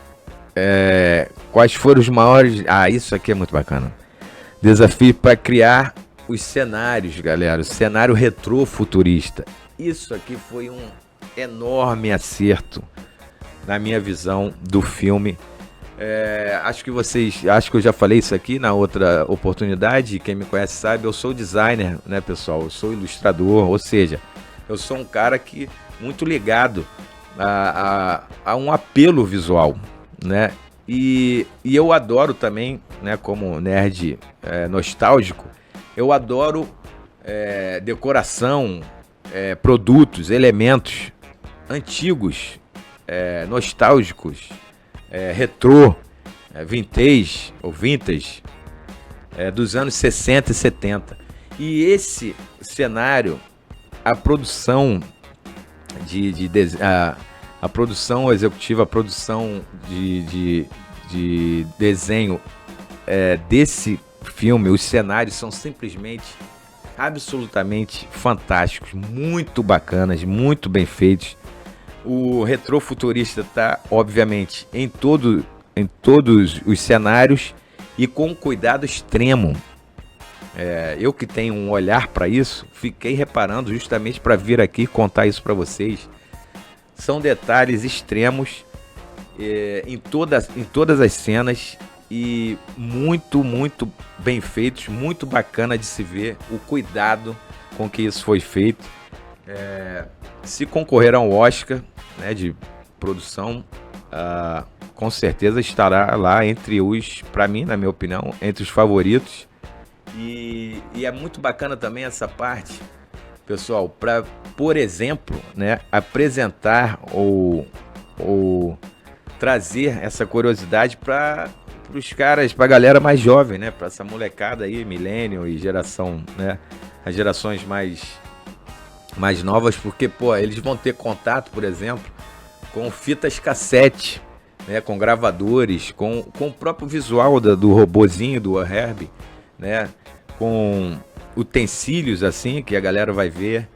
Quais foram os maiores... isso aqui é muito bacana. Desafio para criar os cenários, galera. O cenário retrô futurista. Isso aqui foi um enorme acerto na minha visão do filme. Acho que eu já falei isso aqui na outra oportunidade. Quem me conhece sabe, eu sou designer, né, pessoal? Eu sou ilustrador, ou seja, eu sou um cara que muito ligado a um apelo visual, né? E eu adoro também, né, como nerd nostálgico, eu adoro decoração, produtos, elementos antigos, nostálgicos, retrô, vintage ou vintage, dos anos 60 e 70. E esse cenário a produção a produção executiva, a produção de desenho desse filme, os cenários são simplesmente absolutamente fantásticos, muito bacanas, muito bem feitos. O retrofuturista tá, obviamente, em todos os cenários e com cuidado extremo. Eu que tenho um olhar para isso, fiquei reparando justamente para vir aqui contar isso para vocês. São detalhes extremos em todas as cenas e muito, muito bem feitos, muito bacana de se ver o cuidado com que isso foi feito. Se concorrer ao Oscar, né, de produção, com certeza estará lá entre os, para mim, na minha opinião, entre os favoritos. E é muito bacana também essa parte, pessoal, para, por exemplo, né, apresentar ou trazer essa curiosidade para os caras, para a galera mais jovem, né, para essa molecada aí, millennial e geração, né, as gerações mais novas, porque, pô, eles vão ter contato, por exemplo, com fitas cassete, né, com gravadores, com o próprio visual do robozinho, do Herbie, né, com utensílios assim que a galera vai ver.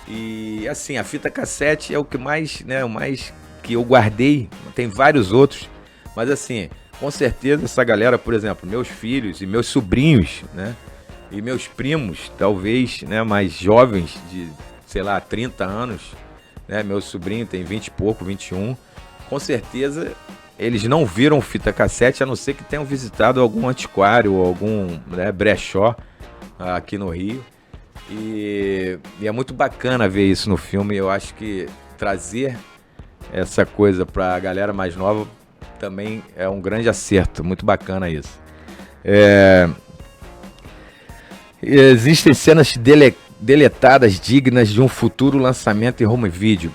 E assim, a fita cassete é o que mais, né, o mais que eu guardei. Tem vários outros, mas assim, com certeza essa galera, por exemplo, meus filhos e meus sobrinhos, né, e meus primos, talvez, né, mais jovens de, sei lá, 30 anos, né, meu sobrinho tem 20 e pouco, 21, com certeza eles não viram fita cassete, a não ser que tenham visitado algum antiquário ou algum, né, brechó aqui no Rio. E é muito bacana ver isso no filme. Eu acho que trazer essa coisa para a galera mais nova também é um grande acerto. Muito bacana isso. Existem cenas deletadas dignas de um futuro lançamento em home video.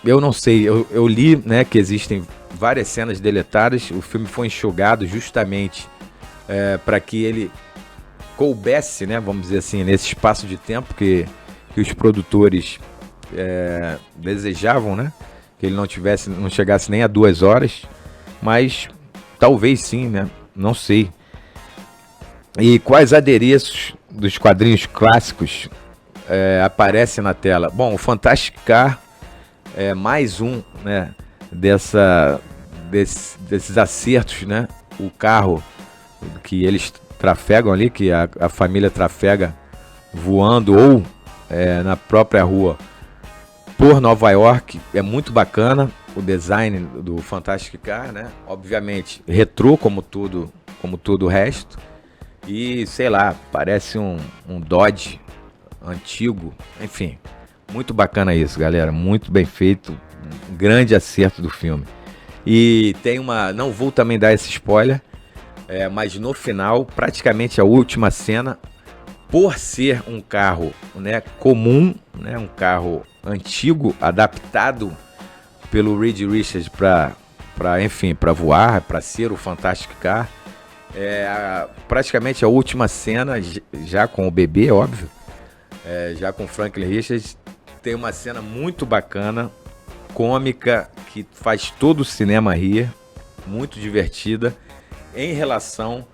Eu não sei, eu li, né, que existem várias cenas deletadas. O filme foi enxugado justamente para que ele coubesse, né, vamos dizer assim, nesse espaço de tempo que os produtores desejavam, né, que ele não chegasse nem a 2 horas, mas talvez sim, né, não sei. E quais adereços dos quadrinhos clássicos aparecem na tela? Bom, o Fantastic Car é mais um, né, desses acertos, né? O carro que eles trafegam ali, que a família trafega voando ou na própria rua por Nova York, é muito bacana o design do Fantastic Car, né? Obviamente retrô como tudo o resto, e sei lá, parece um Dodge antigo, enfim. Muito bacana isso, galera. Muito bem feito. Um grande acerto do filme. E tem não vou também dar esse spoiler, mas no final, praticamente a última cena, por ser um carro, né, comum, né, um carro antigo, adaptado pelo Reed Richards para voar, para ser o Fantastic Car, praticamente a última cena, já com o bebê, óbvio, já com Franklin Richards. Tem uma cena muito bacana, cômica, que faz todo o cinema rir, muito divertida, em relação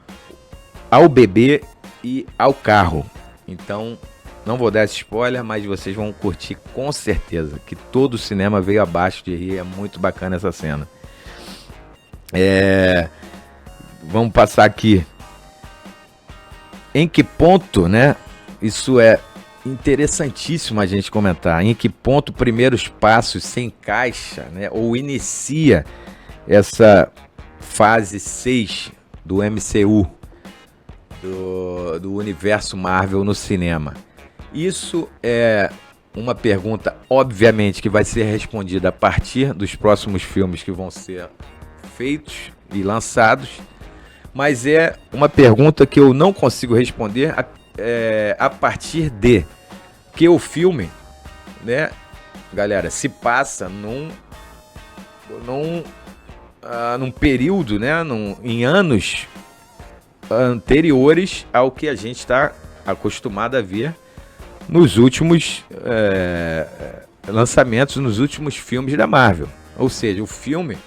ao bebê e ao carro. Então, não vou dar esse spoiler, mas vocês vão curtir com certeza, que todo o cinema veio abaixo de rir. É muito bacana essa cena. Vamos passar aqui. Em que ponto, né? Isso é interessantíssimo a gente comentar. Em que ponto Primeiros Passos se encaixa, né, ou inicia essa fase 6 do MCU, do universo Marvel no cinema. Isso é uma pergunta, obviamente, que vai ser respondida a partir dos próximos filmes que vão ser feitos e lançados, mas é uma pergunta que eu não consigo responder a partir de que o filme, né, galera, se passa num período, né, em anos anteriores ao que a gente está acostumado a ver nos últimos lançamentos, nos últimos filmes da Marvel. Ou seja, o filme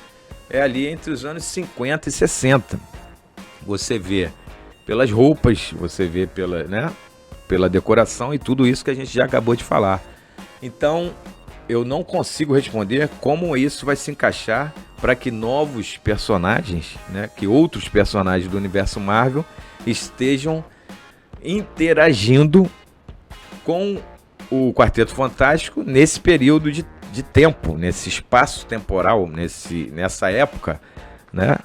é ali entre os anos 50 e 60. Você vê pelas roupas, você vê pela decoração e tudo isso que a gente já acabou de falar. Então, eu não consigo responder como isso vai se encaixar para que novos personagens, né, que outros personagens do universo Marvel estejam interagindo com o Quarteto Fantástico nesse período de tempo, nesse espaço temporal, nessa época, né,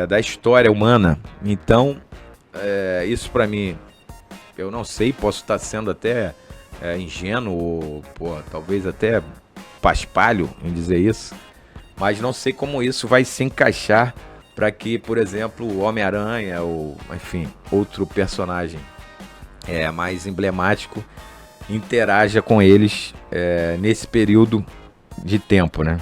da história humana. Então, isso para mim, eu não sei, posso estar sendo até ingênuo, ou talvez até paspalho em dizer isso, mas não sei como isso vai se encaixar para que, por exemplo, o Homem-Aranha ou, enfim, outro personagem mais emblemático interaja com eles nesse período de tempo, né?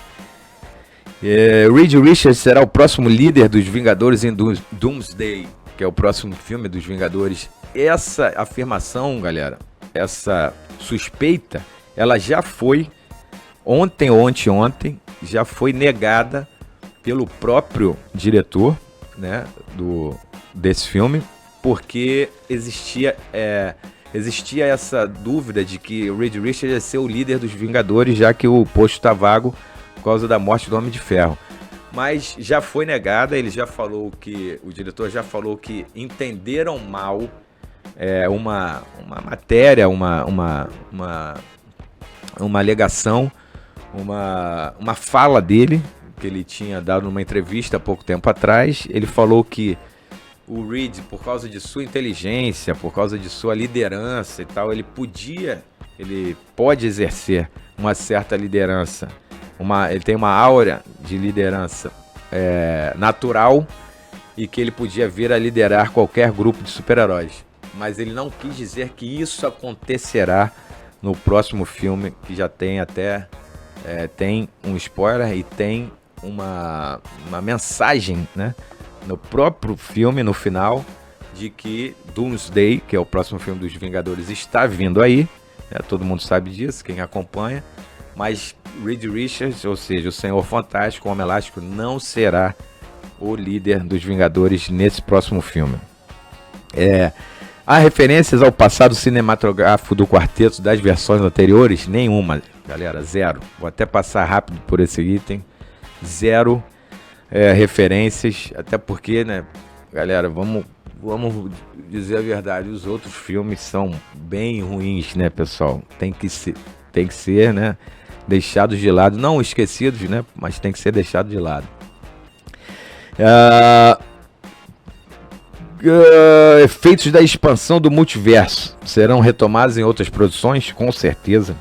Reed Richards será o próximo líder dos Vingadores em Doomsday, que é o próximo filme dos Vingadores. Essa afirmação, galera, essa suspeita, ela já foi ontem, já foi negada pelo próprio diretor, né, desse filme, porque existia essa dúvida de que o Reed Richards ia ser o líder dos Vingadores, já que o posto está vago por causa da morte do Homem de Ferro. Mas já foi negada, o diretor já falou que entenderam mal uma matéria, uma alegação, uma fala dele, que ele tinha dado numa entrevista há pouco tempo atrás. Ele falou que o Reed, por causa de sua inteligência, por causa de sua liderança e tal, ele pode exercer uma certa liderança. Ele tem uma aura de liderança natural, e que ele podia vir a liderar qualquer grupo de super-heróis. Mas ele não quis dizer que isso acontecerá no próximo filme, que já tem tem um spoiler e tem uma mensagem, né, no próprio filme, no final, de que Doomsday, que é o próximo filme dos Vingadores, está vindo aí, né, todo mundo sabe disso, quem acompanha, mas Reed Richards, ou seja, o Senhor Fantástico, o Homem Elástico, não será o líder dos Vingadores nesse próximo filme. Há referências ao passado cinematográfico do quarteto das versões anteriores? Nenhuma, galera, zero. Vou até passar rápido por esse item. Zero referências, até porque, né, galera, vamos dizer a verdade, os outros filmes são bem ruins, né, pessoal? Tem que ser, né, deixados de lado, não esquecidos, né, mas tem que ser deixado de lado. Efeitos da expansão do multiverso serão retomados em outras produções? Com certeza.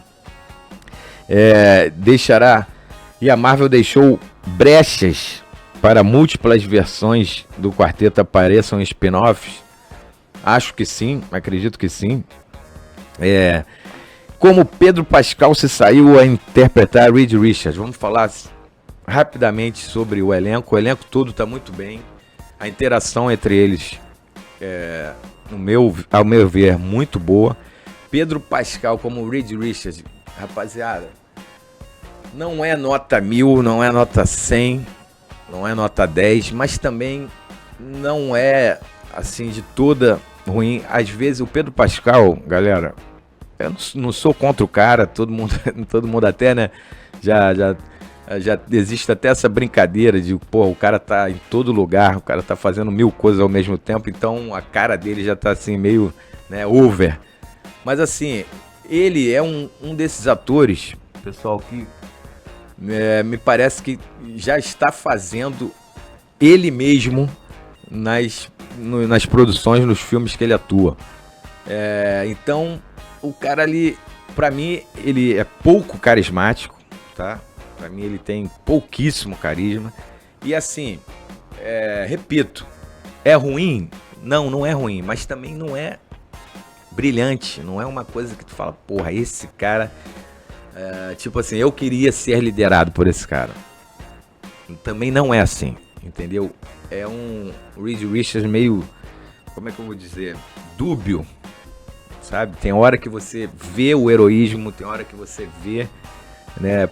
E a Marvel deixou brechas para múltiplas versões do quarteto apareçam em spin-offs? Acho que sim, acredito que sim. Como Pedro Pascal se saiu a interpretar Reed Richards? Vamos falar rapidamente sobre o elenco. O elenco todo está muito bem. A interação entre eles, ao meu ver, muito boa. Pedro Pascal como Reed Richards, rapaziada, não é nota 1000, não é nota 100, não é nota 10, mas também não é assim de toda ruim. Às vezes o Pedro Pascal, galera, eu não sou contra o cara, todo mundo até, né, já existe até essa brincadeira de, o cara tá em todo lugar, o cara tá fazendo 1000 coisas ao mesmo tempo, então a cara dele já tá assim meio, né, over. Mas assim, ele é um desses atores, pessoal, que me parece que já está fazendo ele mesmo nas produções, nos filmes que ele atua. Então, o cara ali, pra mim, ele é pouco carismático, tá? Pra mim, ele tem pouquíssimo carisma. E assim, repito, é ruim? Não é ruim, mas também não é brilhante. Não é uma coisa que tu fala, porra, esse cara... tipo assim, eu queria ser liderado por esse cara. Também não é assim, entendeu? É um Reed Richards meio, como é que eu vou dizer, dúbio, sabe? Tem hora que você vê o heroísmo, tem hora que você vê, né,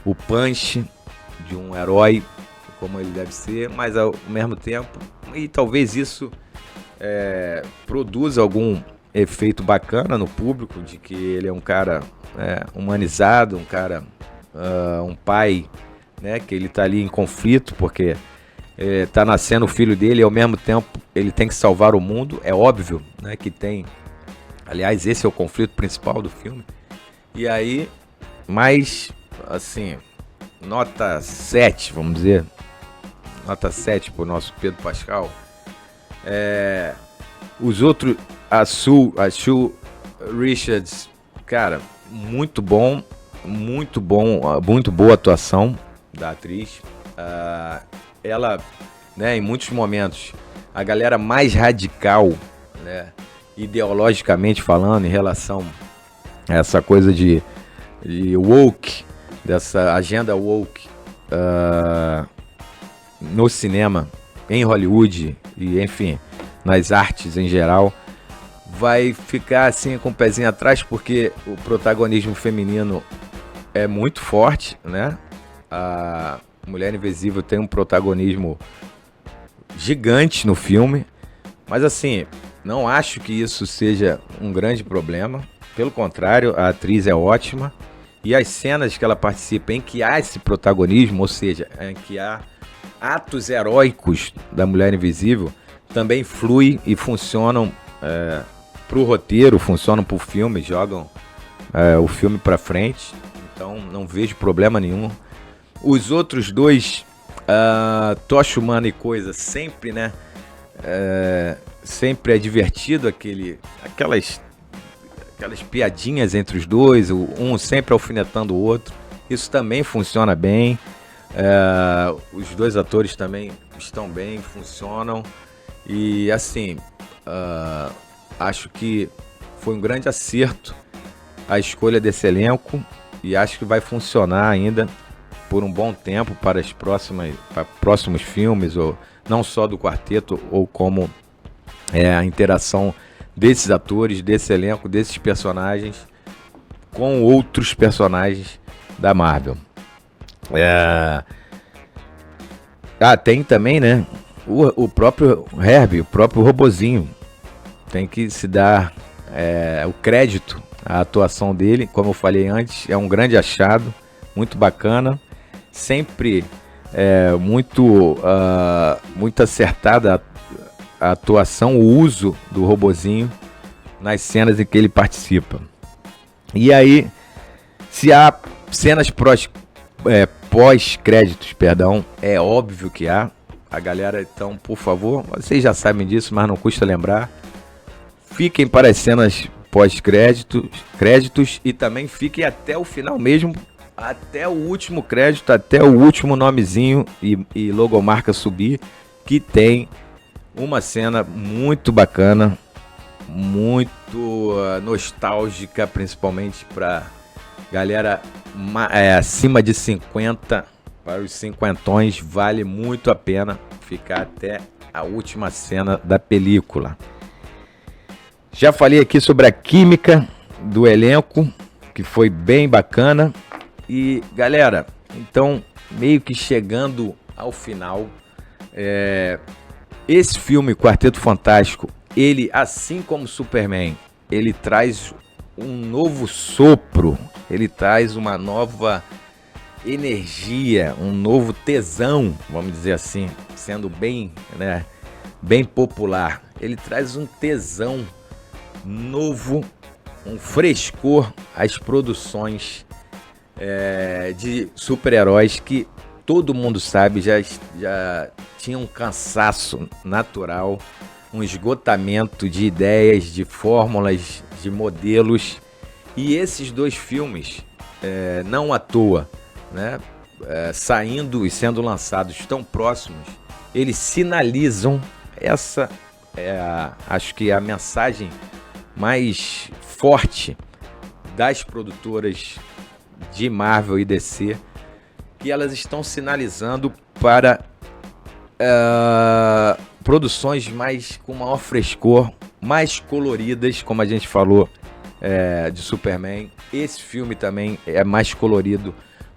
o punch de um herói, como ele deve ser, mas ao mesmo tempo, e talvez isso produza algum efeito bacana no público, de que ele é um cara humanizado, um cara, um pai, né, que ele tá ali em conflito, porque tá nascendo o filho dele e ao mesmo tempo ele tem que salvar o mundo, é óbvio, né, que tem, aliás, esse é o conflito principal do filme, e aí, mas, assim, nota 7, vamos dizer, nota 7 pro nosso Pedro Pascal. Os outros, a Sue Richards, cara, muito boa atuação da atriz. Ela, né, em muitos momentos, a galera mais radical, né, ideologicamente falando, em relação a essa coisa de woke, dessa agenda woke no cinema, em Hollywood e, enfim, nas artes em geral, vai ficar assim com o pezinho atrás, porque o protagonismo feminino é muito forte, né? A Mulher Invisível tem um protagonismo gigante no filme, mas assim, não acho que isso seja um grande problema. Pelo contrário, a atriz é ótima e as cenas que ela participa em que há esse protagonismo, ou seja, em que há atos heróicos da Mulher Invisível, também flui e funcionam pro roteiro, funcionam pro filme, jogam o filme pra frente. Então não vejo problema nenhum. Os outros dois, Tocha Humana e Coisa, sempre, né? Sempre é divertido aquelas piadinhas entre os dois, um sempre alfinetando o outro. Isso também funciona bem. Os dois atores também estão bem, funcionam. E assim, acho que foi um grande acerto a escolha desse elenco e acho que vai funcionar ainda por um bom tempo para próximos filmes, ou não só do quarteto, ou como a interação desses atores, desse elenco, desses personagens com outros personagens da Marvel. Tem também, né, o próprio Herbie, o próprio robozinho. Tem que se dar o crédito à atuação dele. Como eu falei antes, é um grande achado, muito bacana. Sempre muito acertada a atuação, o uso do robozinho nas cenas em que ele participa. E aí, se há cenas pós-créditos, é óbvio que há. A galera, então, por favor, vocês já sabem disso, mas não custa lembrar. Fiquem para as cenas pós-créditos e também fiquem até o final mesmo, até o último crédito, até o último nomezinho e logomarca subir, que tem uma cena muito bacana, muito nostálgica, principalmente para galera acima de 50, para os cinquentões, vale muito a pena ficar até a última cena da película. Já falei aqui sobre a química do elenco, que foi bem bacana. E galera, então, meio que chegando ao final, esse filme, Quarteto Fantástico, ele, assim como Superman, ele traz um novo sopro, ele traz uma nova energia, um novo tesão, vamos dizer assim, sendo bem, né, bem popular. Ele traz um tesão novo, um frescor às produções de super-heróis que todo mundo sabe já tinha um cansaço natural, um esgotamento de ideias, de fórmulas, de modelos. E esses dois filmes, não à toa, né, saindo e sendo lançados tão próximos, eles sinalizam essa, acho que a mensagem mais forte das produtoras de Marvel e DC, que elas estão sinalizando para produções com maior frescor, mais coloridas, como a gente falou de Superman. Esse filme também é mais colorido,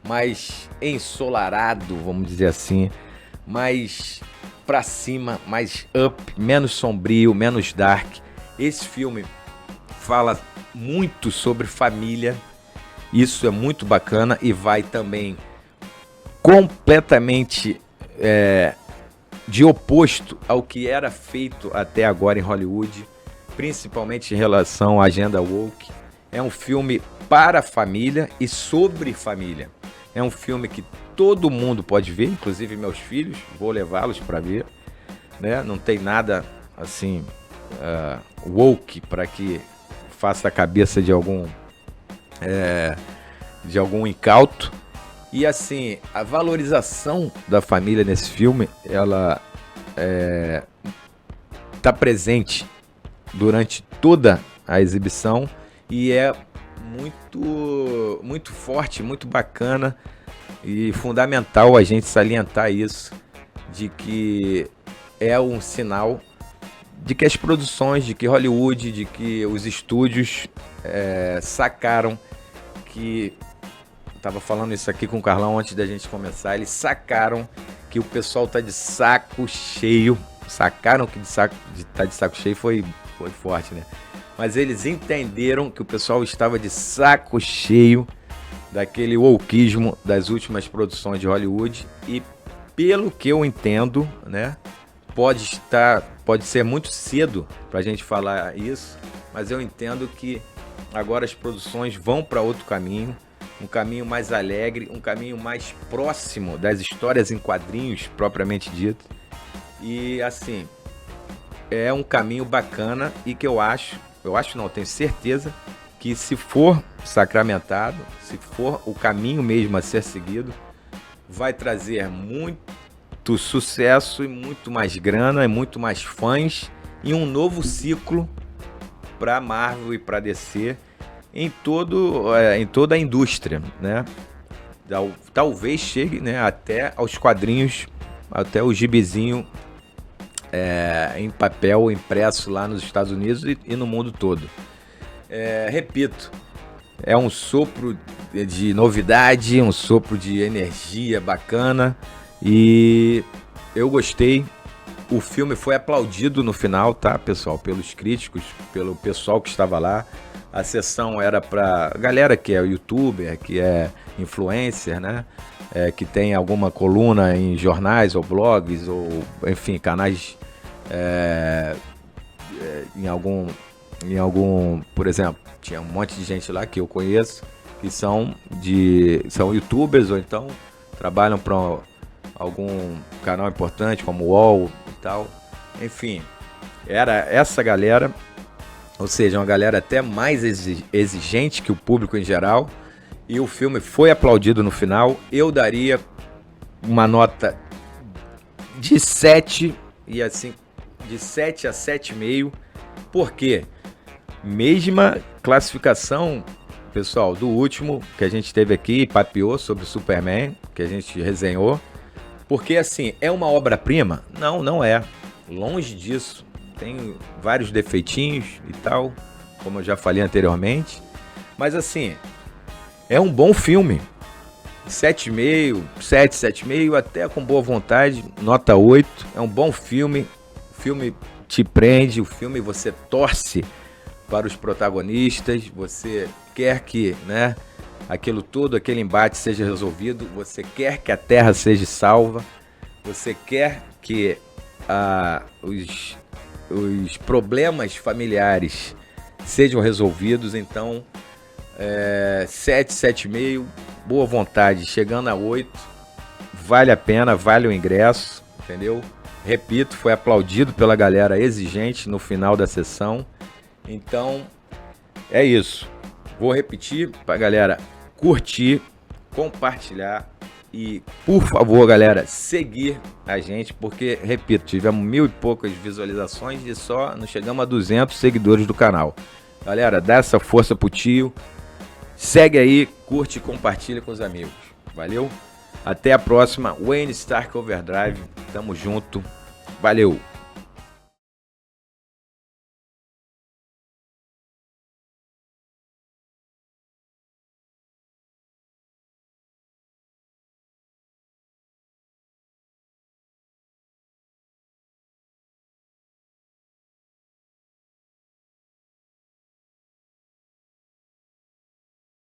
mais ensolarado, vamos dizer assim, mais pra cima, mais up, menos sombrio, menos dark. Esse filme fala muito sobre família, isso é muito bacana e vai também completamente de oposto ao que era feito até agora em Hollywood, principalmente em relação à agenda woke. É um filme para a família e sobre família. É um filme que todo mundo pode ver, inclusive meus filhos, vou levá-los para ver, né? Não tem nada assim woke para que faça a cabeça de algum incauto. E assim, a valorização da família nesse filme, ela tá presente durante toda a exibição e é muito forte, muito bacana e fundamental a gente salientar isso, de que é um sinal de que as produções, de que Hollywood, de que os estúdios sacaram que... Tava falando isso aqui com o Carlão antes da gente começar. Eles sacaram que o pessoal tá de saco cheio. Sacaram que tá de saco cheio foi forte, né? Mas eles entenderam que o pessoal estava de saco cheio daquele wokeismo das últimas produções de Hollywood. E pelo que eu entendo, né? Pode ser muito cedo pra gente falar isso, mas eu entendo que agora as produções vão para outro caminho. Um caminho mais alegre, um caminho mais próximo das histórias em quadrinhos, propriamente dito. E assim, é um caminho bacana e que eu tenho certeza que se for sacramentado, se for o caminho mesmo a ser seguido, vai trazer muito sucesso e muito mais grana e muito mais fãs e um novo ciclo para Marvel e para DC. Em toda a indústria, né? Talvez chegue, né, até aos quadrinhos, até o gibizinho em papel impresso lá nos Estados Unidos e no mundo todo. Repito, é um sopro de novidade, um sopro de energia bacana e eu gostei. O filme foi aplaudido no final, tá, pessoal? Pelos críticos, pelo pessoal que estava lá. A sessão era para galera que é youtuber, que é influencer, né? Que tem alguma coluna em jornais ou blogs, ou enfim, canais em algum, por exemplo, tinha um monte de gente lá que eu conheço que são youtubers ou então trabalham para algum canal importante como o UOL e tal. Enfim, era essa galera. Ou seja, uma galera até mais exigente que o público em geral. E o filme foi aplaudido no final. Eu daria uma nota de 7 e assim, de 7 a 7,5. Por quê? Mesma classificação, pessoal, do último que a gente teve aqui, papeou sobre o Superman, que a gente resenhou. Porque assim, é uma obra-prima? Não, não é. Longe disso. Tem vários defeitinhos e tal, como eu já falei anteriormente. Mas assim, é um bom filme. 7,5, 7, 7,5, até com boa vontade, nota 8. É um bom filme. O filme te prende, o filme você torce para os protagonistas, você quer que, né, aquilo todo, aquele embate seja resolvido, você quer que a Terra seja salva, você quer que os problemas familiares sejam resolvidos. Então 7, 7,5, boa vontade, chegando a 8, vale a pena, vale o ingresso, entendeu? Repito, foi aplaudido pela galera exigente no final da sessão. Então é isso, vou repetir pra galera curtir, compartilhar e, por favor, galera, seguir a gente, porque, repito, tivemos 1.000 e poucas visualizações e só não chegamos a 200 seguidores do canal. Galera, dá essa força pro tio, segue aí, curte e compartilha com os amigos. Valeu? Até a próxima. Wayne Stark Overdrive, tamo junto, valeu!